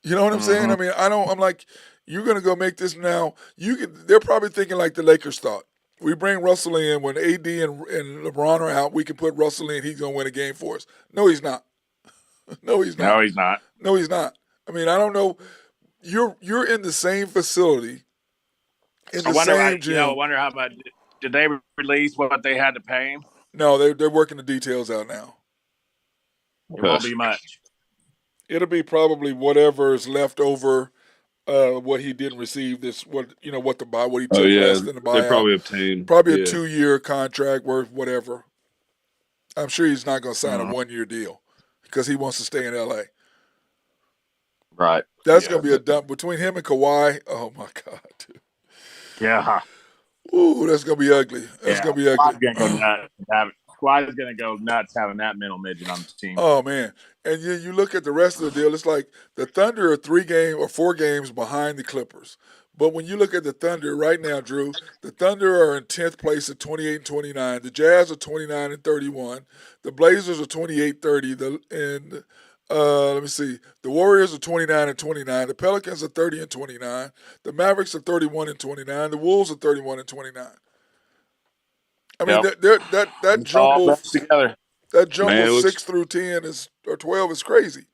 You know what I'm saying? I mean, I'm like, you're gonna go make this now. They're probably thinking like the Lakers thought. We bring Russell in when AD and LeBron are out. We can put Russell in. He's gonna win a game for us. No, he's not. No, he's not. I mean, I don't know. You're in the same facility, in the same gym. I wonder how much did they release what they had to pay him? No, they're working the details out now. It won't be much. It'll be probably whatever is left over, what he didn't receive. What he took less than the they buyout. probably obtained Probably a 2-year contract worth whatever. I'm sure he's not going to sign a 1-year deal because he wants to stay in L.A. Right. That's going to be a dump between him and Kawhi. Oh my God, dude. Yeah. Ooh, that's going to be ugly. That's going to be ugly. Kawhi's going to go nuts having that middle midget on the team. Oh man, and you look at the rest of the deal. It's like the Thunder are 4 games behind the Clippers. But when you look at the Thunder right now, Drew, the Thunder are in 10th place at 28-29. The Jazz are 29-31. The Blazers are 28-30. Let me see. The Warriors are 29-29. The Pelicans are 30-29. The Mavericks are 31-29. The Wolves are 31-29. I mean, that jumble together. That jumble 6 through 10 or 12 is crazy.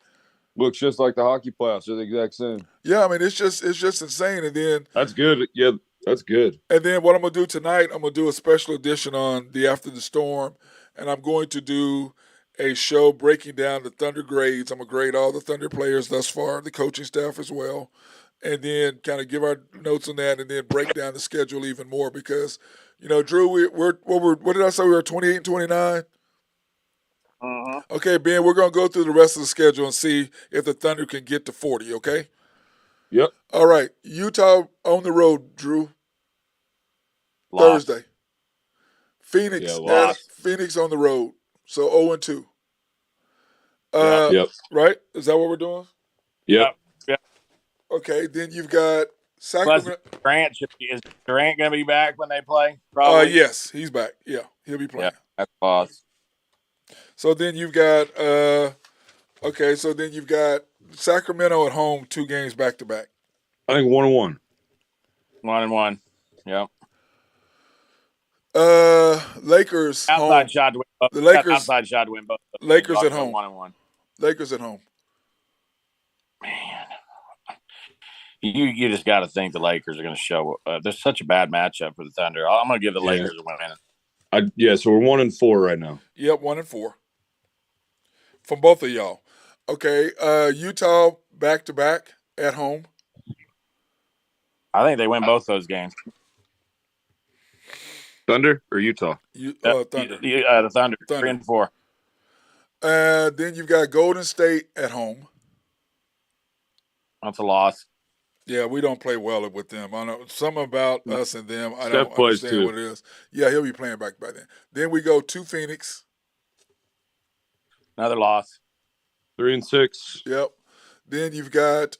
Looks just like the hockey playoffs. They're the exact same. Yeah, I mean it's just insane. And then that's good. Yeah, that's good. And then what I'm gonna do tonight, I'm gonna do a special edition on the After the Storm, and I'm going to do a show breaking down the Thunder grades. I'm gonna grade all the Thunder players thus far, the coaching staff as well, and then kind of give our notes on that, and then break down the schedule even more because, Drew, what did I say? We were 28-29. Okay, Ben, we're going to go through the rest of the schedule and see if the Thunder can get to 40, okay? Yep. All right. Utah on the road, Drew. Lost. Thursday. Phoenix. Yeah, Phoenix on the road. So 0-2. Yep. Right? Is that what we're doing? Yep. Okay, then you've got Sacramento. Is Durant going to be back when they play? Probably. Yes, he's back. Yeah, he'll be playing. Yeah, that's lost. So then you've got Sacramento at home, 2 games back to back. I think 1-1. 1-1. Yep. Lakers outside home. Shot to win both. The Lakers outside shot to win both. Lakers at home. 1-1. Lakers at home. Man, you just got to think the Lakers are going to show. There's such a bad matchup for the Thunder. I'm going to give the Lakers a win. So we're 1-4 right now. Yep, 1-4 from both of y'all. Okay, Utah back to back at home. I think they win both those games. Thunder or Utah? Thunder. The Thunder. 3-4. Then you've got Golden State at home. That's a loss. Yeah, we don't play well with them. I know something about us and them. I Steph don't understand too. what it is. Yeah, he'll be playing back by then. Then we go to Phoenix. Another loss. 3-6. Yep. Then you've got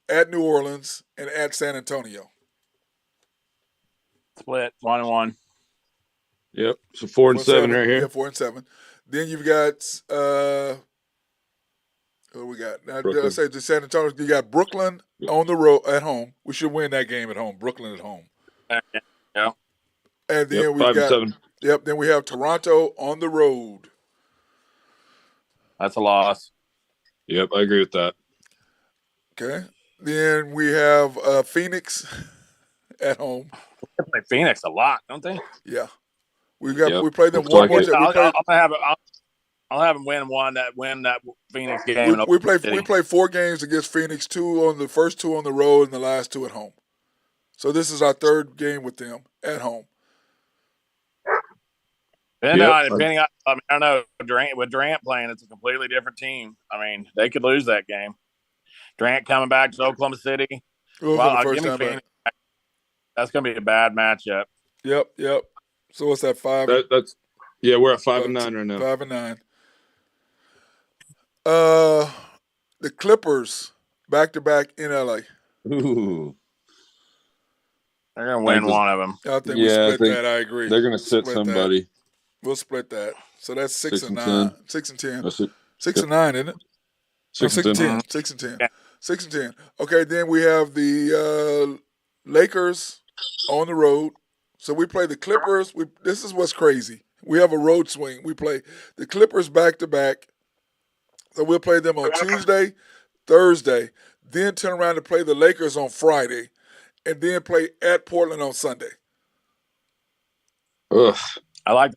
at New Orleans and at San Antonio. Split 1-1. Yep. So 4-7 right here. Yeah, 4-7. Then you've got what we got? Now, did I say to San Antonio? You got Brooklyn on the road at home. We should win that game at home. Brooklyn at home. Yeah. And then we got 5-7. Yep. Then we have Toronto on the road. That's a loss. Yep, I agree with that. Okay. Then we have Phoenix at home. They play Phoenix a lot, don't they? Yeah. We play them one more time. I'll have them win that Phoenix game. We play 4 games against Phoenix, 2 on the first 2 on the road and the last 2 at home. So this is our 3rd game with them at home. Depending on, I don't know, with Durant playing, it's a completely different team. I mean, they could lose that game. Durant coming back to Oklahoma City. First time back. That's going to be a bad matchup. Yep. So what's that, 5? We're at 5-9 right now. 5-9. The Clippers back to back in LA. Ooh. They're going to win one of them. I think we split that. I agree. They're going to sit somebody. That. We'll split that. So that's 6-9. 6-10. 6-9, isn't it? 6-10. 6-10. 6-10. Okay, then we have the Lakers on the road. So we play the Clippers. This is what's crazy. We have a road swing. We play the Clippers back to back. So we'll play them on Tuesday, Thursday, then turn around to play the Lakers on Friday, and then play at Portland on Sunday. Ugh. I like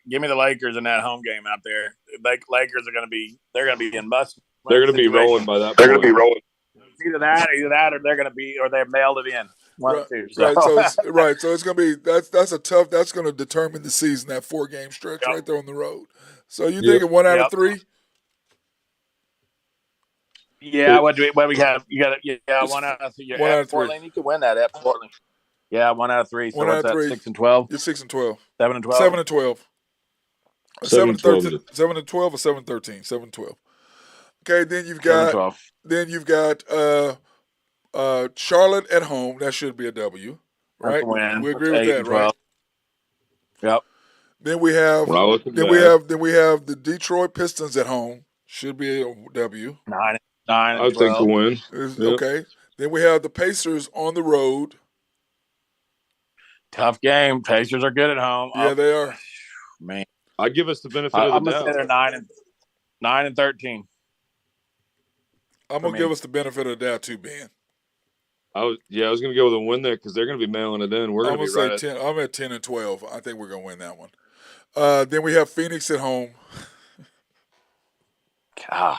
Give me the Lakers in that home game out there. Lakers are going to be in must. They're going to be rolling by that point. They're going to be rolling. Either that, or they're going to be, or they mailed it in. Right. So it's going to be that's going to determine the season. That 4-game stretch right there on the road. So you thinking 1 out of 3? Yeah. What we have? You got it. Yeah, 1 out of 3. 1 out of 3. Portland, you can win that at Portland. Yeah, 1 out of 3. So 1 out of 3. 6 and 12. You're 6 and 12. 7 and 12. 7 and 12. 7 and 12. 7 and 12 or 7 and 13. 7 and 12. Okay, then you've got Charlotte at home. That should be a W, right? We agree with that, right? Yep. Then we have the Detroit Pistons at home. Should be a W. 9 I think a win. Okay. Then we have the Pacers on the road. Tough game. Pacers are good at home. Yeah, they are. Man, I'd give us the benefit of the doubt. I'm gonna say they're 9 and 13. I'm gonna give us the benefit of the doubt too, Ben. I was gonna go with a win there because they're gonna be mailing it in. We're gonna be right 10. I'm at 10 and 12. I think we're gonna win that one. Then we have Phoenix at home. God,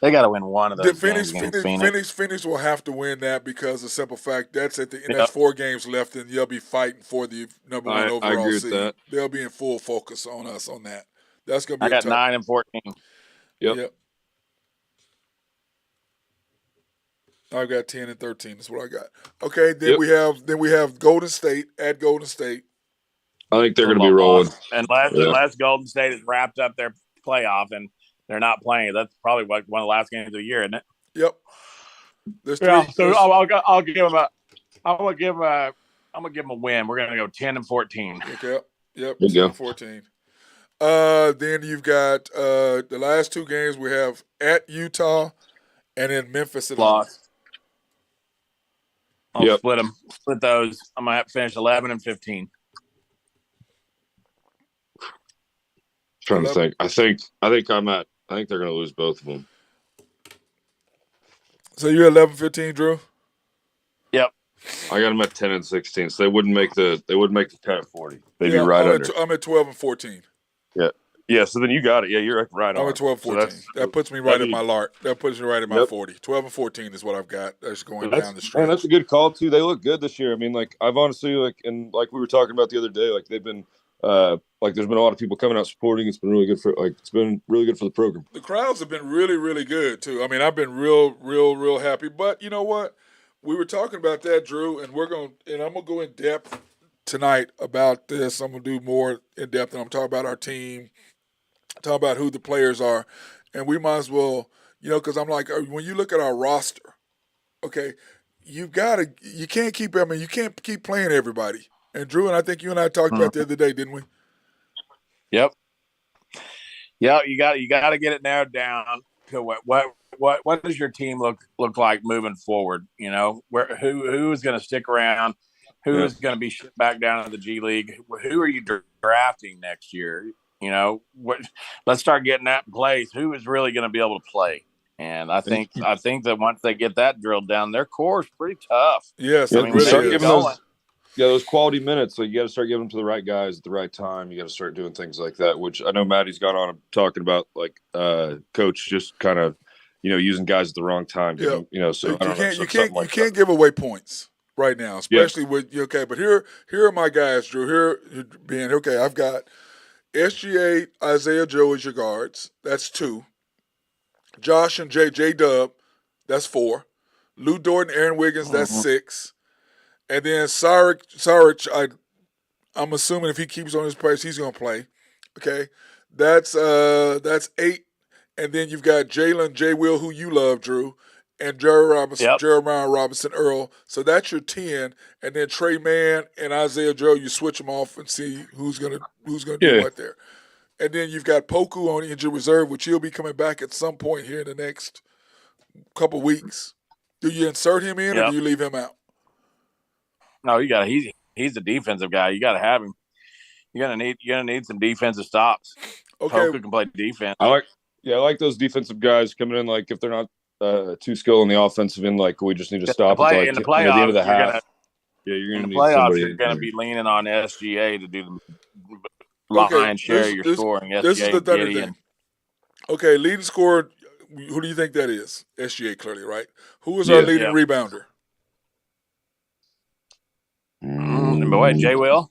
they got to win one of those games. Phoenix will have to win that because of the simple fact that's that's 4 games left, and they'll be fighting for the number 1 overall I agree with seed. that. They'll be in full focus on us on that. That's gonna be. I got 9 and 14. Yep. I got 10 and 13. That's what I got. Okay, then we have Golden State at Golden State. I think they're going to be rolling unless Golden State has wrapped up their playoff and they're not playing. That's probably one of the last games of the year, isn't it? Yep. So I'll give them I'm gonna give them a win. We're gonna go 10 and 14. Okay. Yep. 10 and 14. Then you've got the last 2 games we have at Utah and then Memphis at home. I'll split them. Split those. I'm gonna have to finish 11 and 15. Trying to think. I think they're going to lose both of them. So you're 11-15, Drew? Yep. I got them at 10 and 16, so they wouldn't make the 10 and 40. They'd be right under. I'm at 12 and 14. Yeah. Yeah, so then you got it. Yeah, you're right on. I'm at 12 14. That puts me right at my LART. That puts me right at my 40. 12 and 14 is what I've got. That's going down the stretch. Man, that's a good call, too. They look good this year. I mean, I've honestly, and like we were talking about the other day, they've been there's been a lot of people coming out supporting. It's been really good for the program. The crowds have been really, really good too. I mean, I've been real happy. But you know what? We were talking about that, Drew, and I'm gonna go in depth tonight about this. I'm gonna do more in depth, and I'm talking about our team, talk about who the players are, and we might as well, because I'm like, when you look at our roster, okay, you can't keep playing everybody. And Drew, and I think you and I talked about the other day, didn't we? Yep. Yeah, you got to get it narrowed down to what does your team look like moving forward? Who is going to stick around? Who is going to be shipped back down to the G League? Who are you drafting next year? Let's start getting that in place. Who is really going to be able to play? And I think that once they get that drilled down, their core is pretty tough. Yes, those quality minutes. So you got to start giving them to the right guys at the right time. You got to start doing things like that, which I know Maddie's got on talking about, coach just kind of, using guys at the wrong time. Yeah. So you can't give away points right now, especially with But here are my guys, Drew. Here being I've got SGA, Isaiah Joe as your guards. That's 2. Josh and J Dub, that's 4. Lou Dort and Aaron Wiggins, that's 6. And then Saric, I'm assuming if he keeps on his pace, he's going to play. Okay, that's 8. And then you've got Jalen, J. Will, who you love, Drew, and Jeremiah Robinson Earl. So that's your 10. And then Trey Mann and Isaiah Joe, you switch them off and see who's gonna do what there. And then you've got Poku on injured reserve, which he'll be coming back at some point here in the next couple weeks. Do you insert him in or do you leave him out? No, he's a defensive guy. You got to have him. You're gonna need some defensive stops. Okay, Poku can play defense. I like those defensive guys coming in. If they're not too skilled on the offensive end, we just need to stop in the playoffs. At the end of the half. You're gonna in the need playoffs. somebody. You're gonna be leaning on SGA to do lion's share of your scoring. This is SGA, the Thunder Giddy, thing. Okay, leading scorer. Who do you think that is? SGA, clearly, right? Who is our leading rebounder? But wait, Jay Will?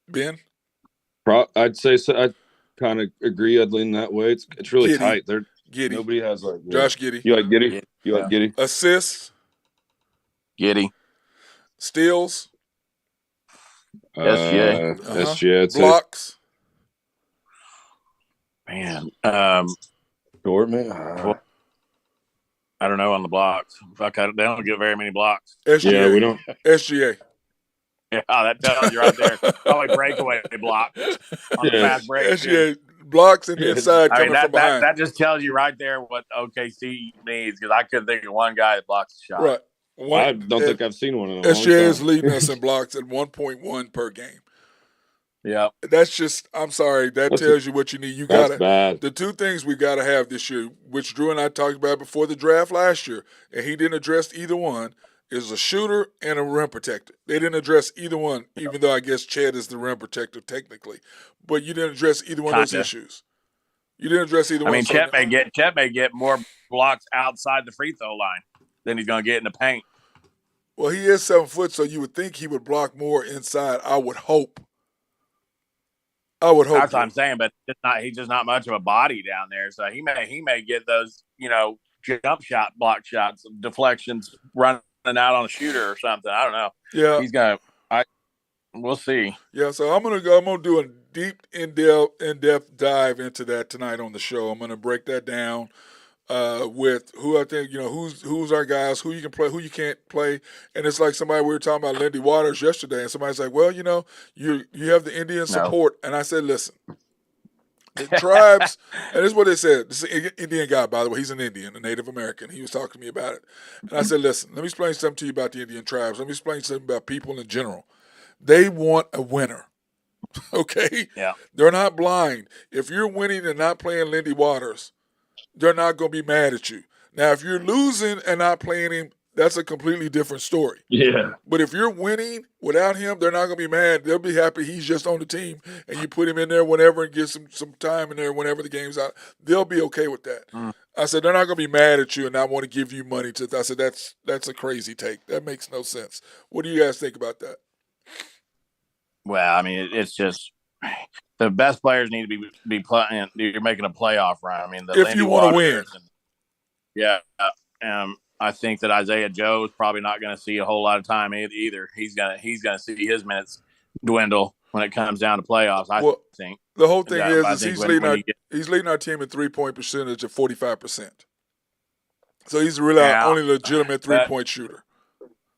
Ben? I'd say so. I kind of agree. I'd lean that way. It's really Giddy. tight. Giddy. Nobody has like Josh Giddy. You like Giddy? You like Giddy? Assists. Giddy. Steals. SGA. SGA. Blocks. Man. Dortmund. I don't know on the blocks. Fuck, they don't get very many blocks. SGA. Yeah, we don't. SGA. Yeah, that tells you right there. Probably breakaway block on the fast break. SGA blocks in the inside coming from behind. That just tells you right there what OKC needs, because I couldn't think of one guy that blocks the shot. Right. I don't think I've seen one in a long SGA time. is leading us in blocks at 1.1 per game. Yeah. That's just, I'm sorry, that tells you what you need. That's bad. The two things we got to have this year, which Drew and I talked about before the draft last year, and he didn't address either one, is a shooter and a rim protector. They didn't address either one, even though I guess Chad is the rim protector technically. But you didn't address either one of those issues. You didn't address either one. I mean, Chet may get more blocks outside the free throw line than he's going to get in the paint. Well, he is 7 foot, so you would think he would block more inside. I would hope. That's what I'm saying, but he's just not much of a body down there. So he may get those, jump shot, block shots, deflections, running out on a shooter or something. I don't know. Yeah, he's got. We'll see. Yeah, so I'm gonna do a deep, in-depth dive into that tonight on the show. I'm gonna break that down with who I think who's our guys, who you can play, who you can't play, and it's like somebody we were talking about Lindy Waters yesterday, and somebody's like, well, you have the Indian support, and I said, listen, the tribes, and this is what they said. This is an Indian guy, by the way. He's an Indian, a Native American. He was talking to me about it, and I said, listen, let me explain something to you about the Indian tribes. Let me explain something about people in general. They want a winner. Okay? Yeah. They're not blind. If you're winning and not playing Lindy Waters, they're not going to be mad at you. Now, if you're losing and not playing him, that's a completely different story. Yeah. But if you're winning without him, they're not going to be mad. They'll be happy he's just on the team and you put him in there whenever and get some time in there whenever the game's out. They'll be okay with that. I said, they're not going to be mad at you and not want to give you money. I said, that's a crazy take. That makes no sense. What do you guys think about that? Well, I mean, it's just the best players need to be playing. You're making a playoff run. I mean, if you want to win, I think that Isaiah Joe is probably not going to see a whole lot of time either. He's gonna see his minutes dwindle when it comes down to playoffs. I think the whole thing is he's leading our team in 3-point percentage of 45%. So he's really our only legitimate 3-point shooter.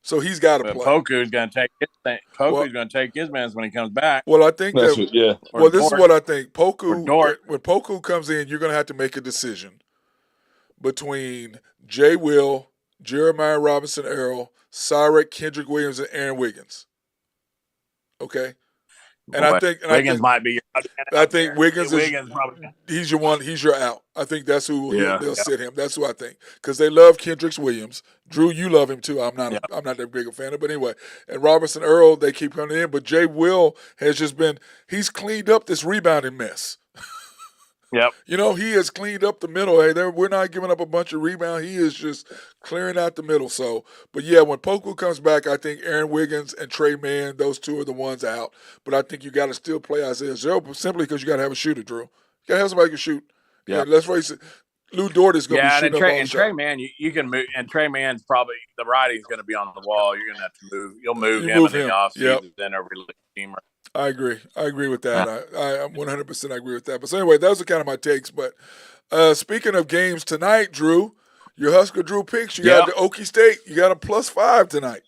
So he's got to play. Poku's going to take his thing. Poku's going to take his minutes when he comes back. Well, I think this is what I think. Poku, when Poku comes in, you're going to have to make a decision between Jay Will, Jeremiah Robinson Earl, Cyrus, Kendrick Williams, and Aaron Wiggins. Okay? And Wiggins might be. I think Wiggins probably. He's your one. He's your out. I think that's who they'll sit him. That's who I think, because they love Kendrick Williams. Drew, you love him too. I'm not that big a fan of, but anyway. And Robinson Earl, they keep coming in, but Jay Will has just been. He's cleaned up this rebounding mess. Yep. He has cleaned up the middle. Hey, we're not giving up a bunch of rebound. He is just clearing out the middle. So, but yeah, when Poku comes back, I think Aaron Wiggins and Trey Mann, those two are the ones out. But I think you got to still play Isaiah Joe simply because you got to have a shooter, Drew. You got to have somebody who can shoot. Yeah. And let's face it, Lou Dort is going to be shooting up all the Trey Mann, you can move. And Trey Mann's probably the writing's going to be on the wall. You're going to have to move. You'll move him in the offseason, then over the team. I agree with that. I 100% agree with that. But so anyway, those are kind of my takes. But speaking of games tonight, Drew, your Husker Drew picks. You got the Okie State. You got a +5 tonight.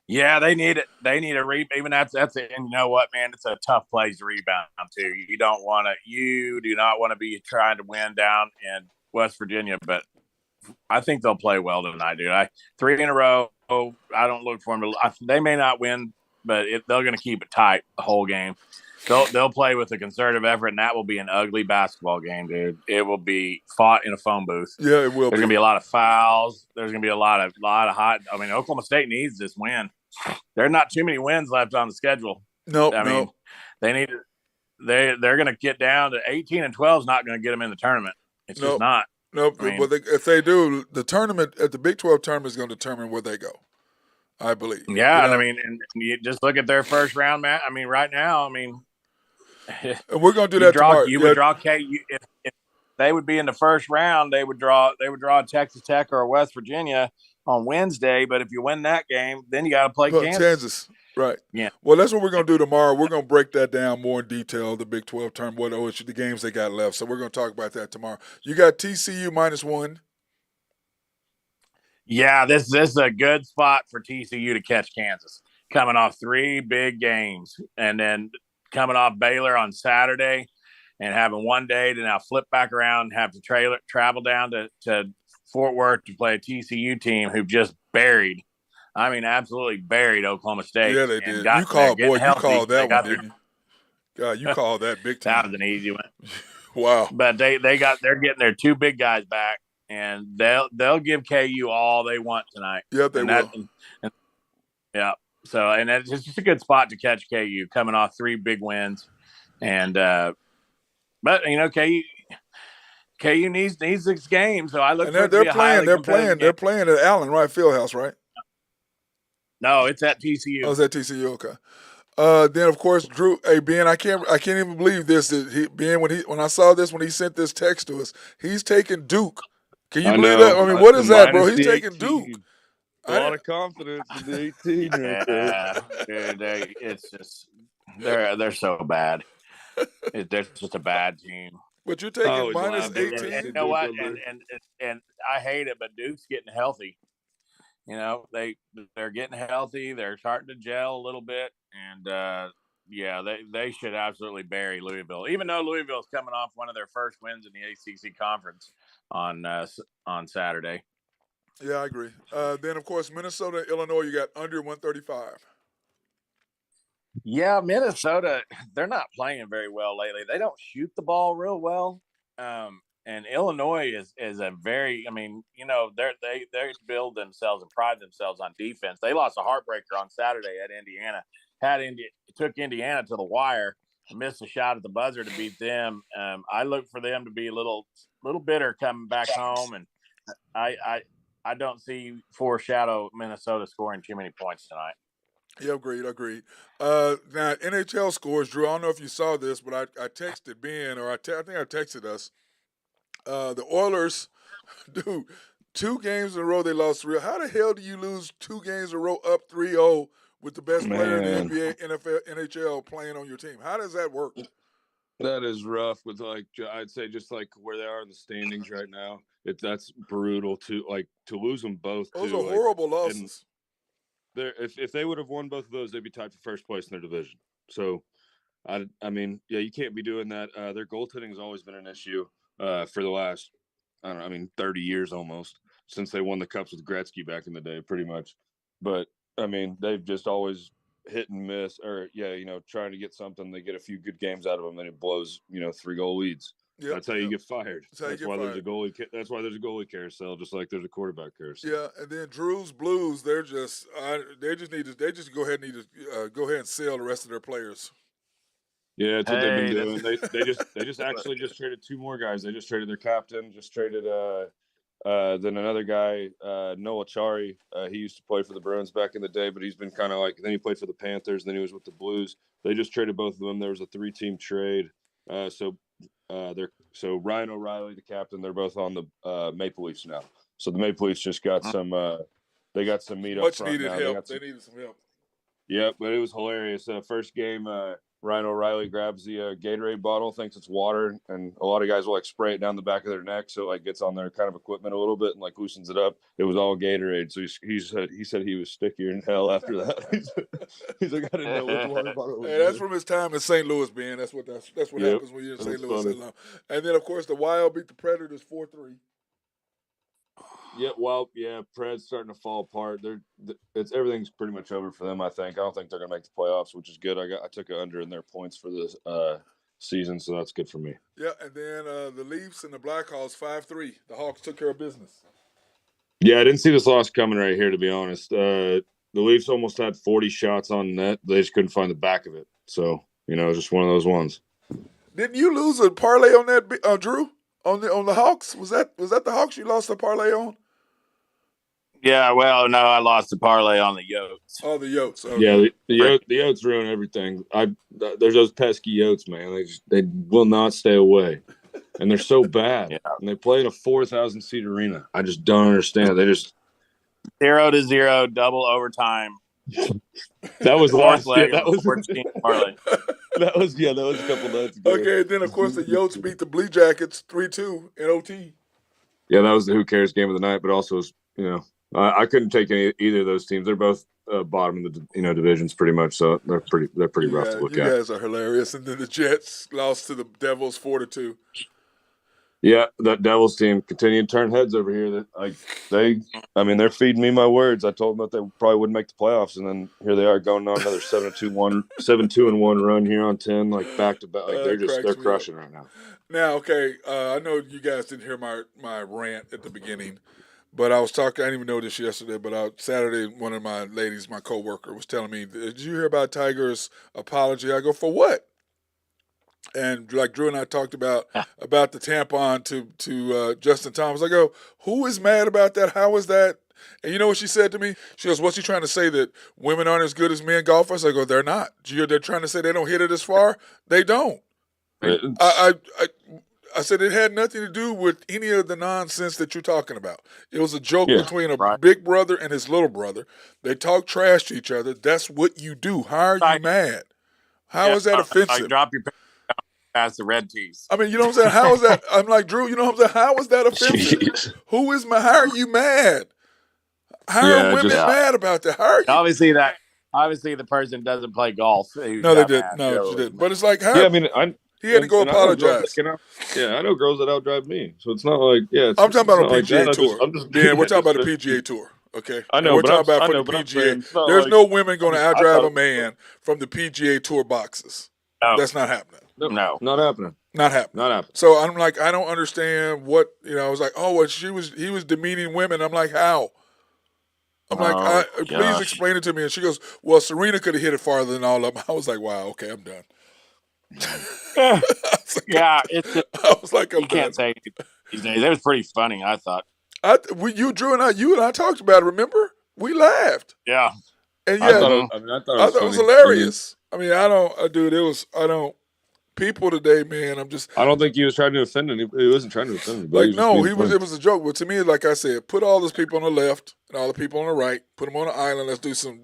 Yeah, they need it. They need a even that's it. And you know what, man? It's a tough place to rebound to. You do not want to be trying to win down in West Virginia, but I think they'll play well tonight, dude. 3 in a row. I don't look for them to. They may not win, but they're going to keep it tight the whole game. They'll play with a concerted effort, and that will be an ugly basketball game, dude. It will be fought in a phone booth. Yeah, it will. There's going to be a lot of fouls. There's going to be a lot of hot. I mean, Oklahoma State needs this win. There are not too many wins left on the schedule. No, I mean, They need to. They're going to get down to 18 and 12 is not going to get them in the tournament. It's just not. Nope. I mean, Well, if they do, the tournament at the Big 12 tournament is going to determine where they go, I believe. yeah, and I mean, and you just look at their first round match. I mean, right now, I mean, and we're going to do that tomorrow. You would draw KU if they would be in the first round. They would draw a Texas Tech or a West Virginia on Wednesday. But if you win that game, then you got to play Kansas. Right. Yeah. Well, that's what we're going to do tomorrow. We're going to break that down more in detail, the Big 12 term, the games they got left. So we're going to talk about that tomorrow. You got TCU -1. Yeah, this is a good spot for TCU to catch Kansas. Coming off 3 big games and then coming off Baylor on Saturday and having one day to now flip back around and have to travel down to Fort Worth to play a TCU team who just absolutely buried Oklahoma State. Yeah, they did. You called that one, didn't you? God, you called that big time. That was an easy one. Wow. But they're getting their 2 big guys back, and they'll give KU all they want tonight. Yeah, they will. Yeah. So, and it's just a good spot to catch KU coming off 3 big wins, and but KU needs this game. So I look. And they're playing at Allen, right? Fieldhouse, right? No, it's at TCU. Oh, it's at TCU. Okay. Then of course Drew. Hey Ben, I can't even believe this. When I saw this, when he sent this text to us, he's taking Duke. Can you believe that? I mean, what is that, bro? He's taking Duke. A lot of confidence in the 18 right there. Dude, it's just they're so bad. They're just a bad team. But you're taking -18. And you know what? And I hate it, but Duke's getting healthy. They're getting healthy. They're starting to gel a little bit, and they should absolutely bury Louisville. Even though Louisville's coming off one of their first wins in the ACC conference on Saturday. Yeah, I agree. Then of course Minnesota, Illinois, you got under 135. Yeah, Minnesota, they're not playing very well lately. They don't shoot the ball real well. And Illinois is a very, they build themselves and pride themselves on defense. They lost a heartbreaker on Saturday at Indiana. Took Indiana to the wire, missed a shot at the buzzer to beat them. I look for them to be a little bitter coming back home, and I don't foreshaw Minnesota scoring too many points tonight. Yeah, agreed. Now, NHL scores, Drew, I don't know if you saw this, but I texted Ben, or I think I texted us. The Oilers, dude, 2 games in a row they lost 3-0. How the hell do you lose 2 games in a row up 3-0 with the best player in the NBA, NFL, NHL playing on your team? How does that work? That is rough with, I'd say just like where they are in the standings right now. That's brutal to lose them both. Those are horrible losses. If they would have won both of those, they'd be tied for first place in their division. So, you can't be doing that. Their goaltending has always been an issue for the last, 30 years almost, since they won the Cups with Gretzky back in the day, pretty much. But, they've just always hit and miss, or, trying to get something. They get a few good games out of them, then it blows, 3-goal leads. Yep, that's how you get fired. That's why there's a goalie carousel, just like there's a quarterback carousel. Yeah, and then Drew's Blues, they just go ahead and sell the rest of their players. Yeah, that's what they've been doing. They just actually just traded 2 more guys. They just traded their captain, just traded then another guy, Noah Chari. He used to play for the Bruins back in the day, but he's been kind of then he played for the Panthers, then he was with the Blues. They just traded both of them. There was a 3-team trade. So Ryan O'Reilly, the captain, they're both on the Maple Leafs now. So the Maple Leafs just got some they got some meat up front now. They needed some help. Yeah, but it was hilarious. First game, Ryan O'Reilly grabs the Gatorade bottle, thinks it's water, and a lot of guys will spray it down the back of their neck, so it gets on their kind of equipment a little bit and loosens it up. It was all Gatorade, so he said he was stickier than hell after that. he's like, I didn't know which water bottle. Was that's from his time in St. Louis, man. That's what happens when you're in St. Louis. And then of course the Wild beat the Predators 4-3. Preds starting to fall apart. Everything's pretty much over for them. I think. I don't think they're gonna make the playoffs, which is good. I took it under in their points for this season, so that's good for me. Yeah, and then the Leafs and the Blackhawks 5-3. The Hawks took care of business. Yeah, I didn't see this loss coming right here, to be honest. The Leafs almost had 40 shots on net. They just couldn't find the back of it. So just one of those ones. Didn't you lose a parlay on that, Drew? On the Hawks? Was that the Hawks you lost a parlay on? Yeah, well, no, I lost the parlay on the Yotes. Oh, the Yotes. Okay. Yeah, the Yotes ruin everything. There's those pesky Yotes, man. They will not stay away, and they're so bad. Yeah. And they play in a 4,000 seat arena. I just don't understand. They just 0-0, double overtime. That was Fourth last. Yeah, leg that of the was 14 parlay. that was a couple nights ago. Okay, then of course the Yotes beat the Blue Jackets 3-2 in OT. Yeah, that was the who cares game of the night, but also I couldn't take either of those teams. They're both bottom of the divisions pretty much, so they're pretty rough to look you at. You guys are hilarious. And then the Jets lost to the Devils 4-2. Yeah, that Devils team continued to turn heads over here. They're feeding me my words. I told them that they probably wouldn't make the playoffs, and then here they are going on another 7-2-1 run here on 10, like back to back. Like they're crushing right now. Now, okay, I know you guys didn't hear my rant at the beginning, but I was talking. I didn't even know this yesterday, but Saturday, one of my ladies, my coworker, was telling me, "Did you hear about Tiger's apology?" I go, "For what?" And like Drew and I talked about the tampon to Justin Thomas. I go, who is mad about that? How is that? And you know what she said to me? She goes, what's he trying to say, that women aren't as good as men golfers? I go, they're not. They're trying to say they don't hit it as far? They don't. I said it had nothing to do with any of the nonsense that you're talking about. It was a joke between a big brother and his little brother. They talk trash to each other. That's what you do. How are you mad? How is that offensive? Like drop your past the red tees. I mean, you know what I'm saying? How is that? I'm like, Drew, you know what I'm saying? How is that offensive? Jeez. How are you mad? How are women mad about that? How are you? Obviously the person doesn't play golf. No, they did. No, she didn't. But it's like, how? Yeah, I mean, he had to go apologize. I know girls that outdrive me, so it's not like I'm talking about a PGA Tour. We're talking about a PGA PGA Tour. Okay, I know. We're talking about for the PGA. There's no women going to outdrive a man from the PGA Tour boxes. No. That's not happening. No, not happening. Not happening. So I'm like, I don't understand what I was like. Oh, well, he was demeaning women. I'm like, how? I'm like, please explain it to me. And she goes, well, Serena could have hit it farther than all of them. I was like, wow, okay, I'm done. It's just, I was like, you can't say these days. It was pretty funny, I thought. Drew and I talked about it. Remember, we laughed. Yeah, and I thought it was hilarious. I mean, people today, man. I don't think he was trying to offend anybody. He wasn't trying to offend anybody. It was a joke. But to me, like I said, put all those people on the left and all the people on the right. Put them on an island. Let's do some.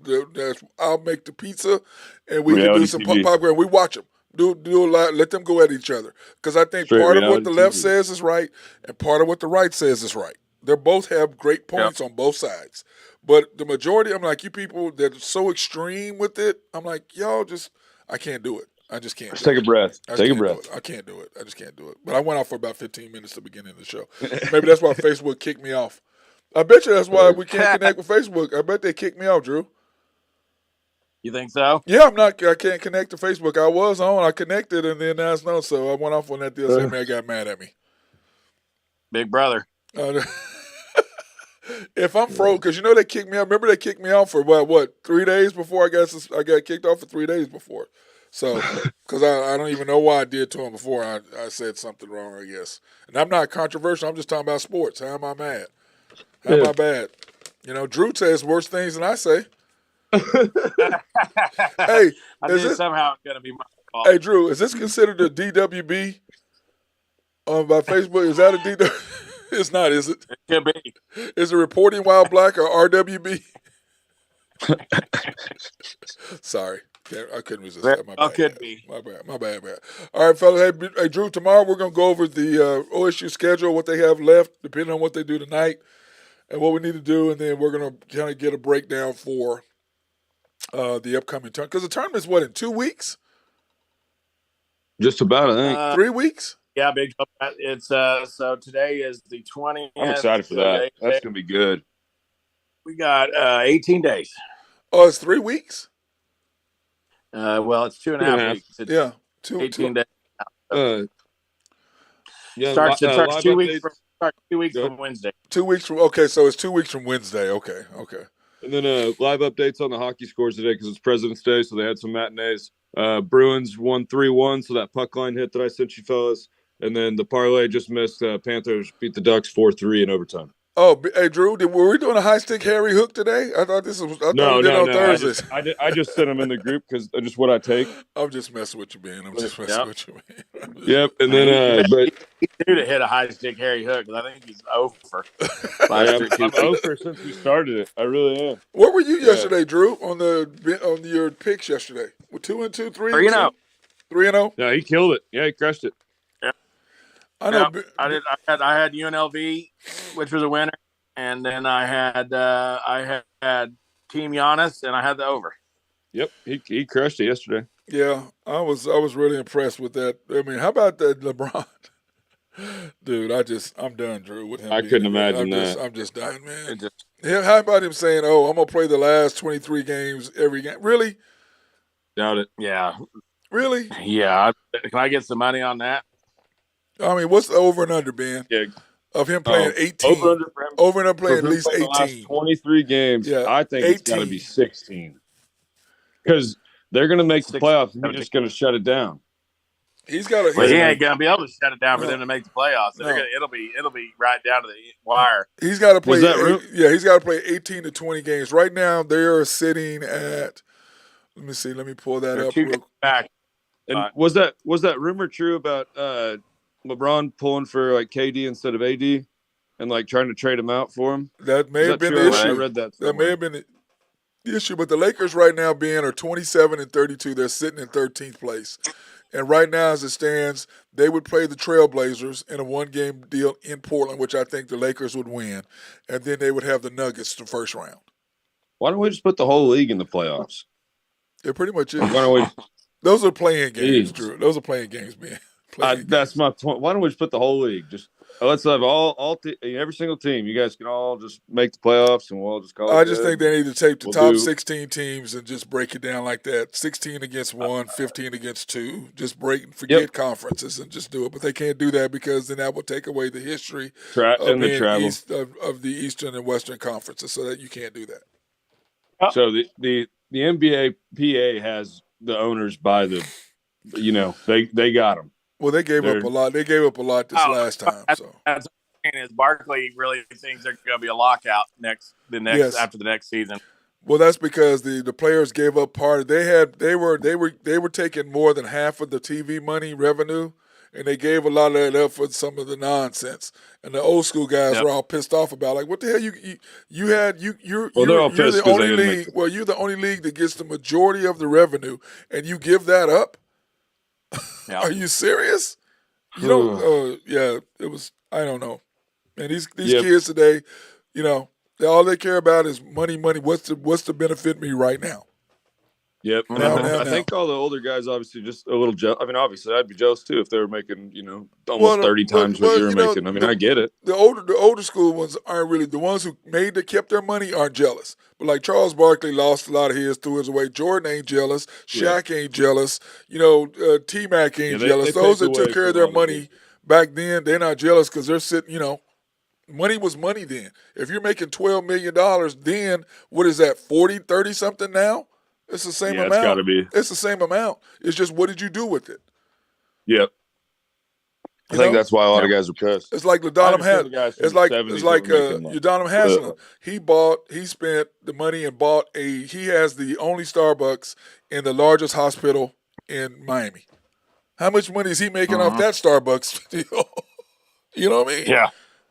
I'll make the pizza, and we can do some popcorn. We watch them. Do a lot. Let them go at each other. Because I think part of what the left says is right, and part of what the right says is right. They both have great points on both sides. But the majority, I'm like, you people that are so extreme with it, I'm like, y'all I can't do it. I just can't. Take a breath. Take a breath. I can't do it. I just can't do it. But I went off for about 15 minutes at the beginning of the show. Maybe that's why Facebook kicked me off. I bet you that's why we can't connect with Facebook. I bet they kicked me off, Drew. You think so? Yeah, I can't connect to Facebook. I was on. I connected, and then that's no. So I went off on that deal. So man got mad at me. Big brother. If I'm froze, because they kicked me out. Remember they kicked me out for what 3 days before I got kicked off for 3 days before. So, because I don't even know why I did to him before I said something wrong, I guess. And I'm not controversial. I'm just talking about sports. How am I mad? How am I bad? Drew says worse things than I say. Hey, somehow it's gonna be my fault. Hey, Drew, is this considered a DWB by Facebook? Is that a DWB? It's not, is it? It could be. Is it reporting while black or RWB? Sorry. I couldn't resist that. My bad. Could be. My bad. All right, fellas. Hey, Drew, tomorrow we're going to go over the OSU schedule, what they have left, depending on what they do tonight, and what we need to do, and then we're going to kind of get a breakdown for the upcoming tournament. Because the tournament's, in 2 weeks? Just about, I think. 3 weeks? Yeah, big. It's so today is the 20th. I'm excited for that. That's going to be good. We got 18 days. Oh, it's 3 weeks? Well, it's 2.5 weeks. It's 18 days. Starts 2 weeks from Wednesday. 2 weeks from so it's 2 weeks from Wednesday. Okay. And then live updates on the hockey scores today because it's President's Day, so they had some matinees. Bruins won 3-1, so that puck line hit that I sent you fellas. And then the parlay just missed. Panthers beat the Ducks 4-3 in overtime. Oh, hey Drew, were we doing a high stick Harry Hook today? I thought we did it on Thursdays. I just sent them in the group because just what I take. I'm just messing with you, man. I'm just messing with you, man. Yep, and then but he knew to hit a high stick Harry Hook because I think he's over. I'm over since we started it. I really am. Where were you yesterday, Drew? On your picks yesterday? 2-2, 3-2, 3-0. Yeah, he killed it. Yeah, he crushed it. I know. I had UNLV, which was a winner, and then I had Team Giannis, and I had the over. Yep, he crushed it yesterday. Yeah, I was really impressed with that. I mean, how about that LeBron? Dude, I'm done, Drew, with him. I couldn't imagine that. I'm just dying, man. How about him saying, "Oh, I'm gonna play the last 23 games every game"? Really? Doubt it. Yeah. Really? Yeah. Can I get some money on that? I mean, what's the over and under, Ben? Yeah. Of him playing 18. Over and under playing at least 18. The last 23 games, yeah, I think 18. It's got to be 16. Because they're going to make the playoffs, and he's just going to shut it down. He's got to. Well, he ain't going to be able to shut it down for them to make the playoffs. So it'll be right down to the wire. He's got to play. He's got to play 18 to 20 games. Right now, they are sitting at. Let me see. Let me pull that up. Real back. And was that rumor true about LeBron pulling for like KD instead of AD and like trying to trade him out for him? That may have been the issue. I read that. That may have been the issue. But the Lakers right now are 27-32. They're sitting in 13th place. And right now, as it stands, they would play the Trailblazers in a one-game deal in Portland, which I think the Lakers would win. And then they would have the Nuggets the first round. Why don't we just put the whole league in the playoffs? It pretty much is. Why don't we? Those are playing games, Drew. Those are playing games, man. That's my point. Why don't we just put the whole league? Just let's have every single team. You guys can all just make the playoffs, and we'll all just call it. I just think they need to take the top 16 teams and just break it down like that: 16 against 1, 15 against 2. Just forget conferences and just do it. But they can't do that because then that will take away the history and the travel of the Eastern and Western conferences, so that you can't do that. So the NBA PA has the owners by the, they got them. Well, they gave up a lot. They gave up a lot this last time. So that's is Barkley really thinks there's going to be a lockout after the next season. Well, that's because the players gave up part. They were taking more than half of the TV money revenue, and they gave a lot of that up for some of the nonsense. And the old school guys were all pissed off about, like, what the hell you're the only league. Well, you're the only league that gets the majority of the revenue, and you give that up. Yep. Are you serious? You don't. It was. I don't know. And these kids today, all they care about is money. What's the benefit me right now? Yep. I think all the older guys obviously just a little jealous. I mean, obviously, I'd be jealous too if they were making, almost 30 times what you're making. I mean, I get it. The older school ones aren't really the ones who kept their money aren't jealous. But like Charles Barkley lost a lot of his, threw his away. Jordan ain't jealous. Shaq ain't jealous. T-Mac ain't jealous. Those that took care of their money back then, they're not jealous because they're sitting, money was money then. If you're making $12 million then, what is that, 40, 30 something now? It's the same amount. It's got to be. It's the same amount. It's just, what did you do with it? Yep. I think that's why a lot of guys are pissed. It's like Udonis Haslem. It's like Udonis Haslem. He spent the money and bought he has the only Starbucks in the largest hospital in Miami. How much money is he making off that Starbucks deal? You know what I mean? Yeah.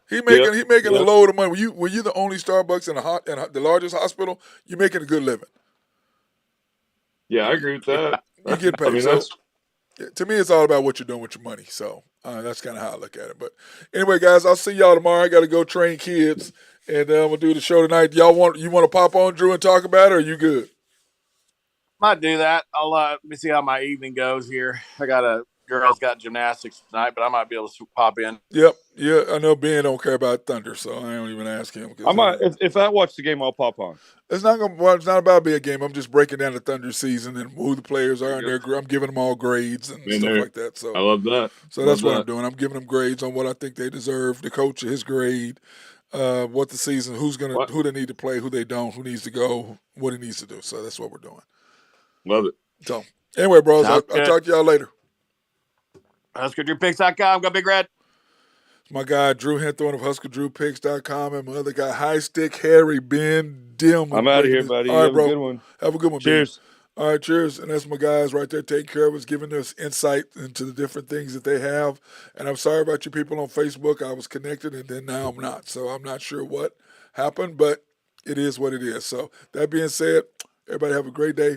He making a load of money. When you the only Starbucks in the largest hospital, you're making a good living. Yeah, I agree with that. You get paid. To me, it's all about what you're doing with your money. So that's kind of how I look at it. But anyway, guys, I'll see y'all tomorrow. I got to go train kids, and we'll do the show tonight. You want to pop on, Drew, and talk about it, or are you good? Might do that. I'll let me see how my evening goes here. I got a girl's got gymnastics tonight, but I might be able to pop in. Yep. Yeah, I know Ben don't care about Thunder, so I don't even ask him. I might. If I watch the game, I'll pop on. It's not about being a game. I'm just breaking down the Thunder season and who the players are, and I'm giving them all grades and stuff like that. So I love that. So that's what I'm doing. I'm giving them grades on what I think they deserve. The coach, his grade, what the season, who they need to play, who they don't, who needs to go, what he needs to do. So that's what we're doing. Love it. So Anyway, bros, Sounds I'll good. talk to y'all later. HuskerDrewPicks.com. Go Big Red. My guy Drew Henthorne of HuskerDrewPicks.com and my other guy High Stick Harry Ben Dim. I'm out of here, buddy. All You right, have a bro. good one. Have a good one, Cheers. Ben. All right, cheers. And that's my guys right there taking care of us, giving us insight into the different things that they have. And I'm sorry about you people on Facebook. I was connected and then now I'm not. So I'm not sure what happened, but it is what it is. So that being said, everybody have a great day.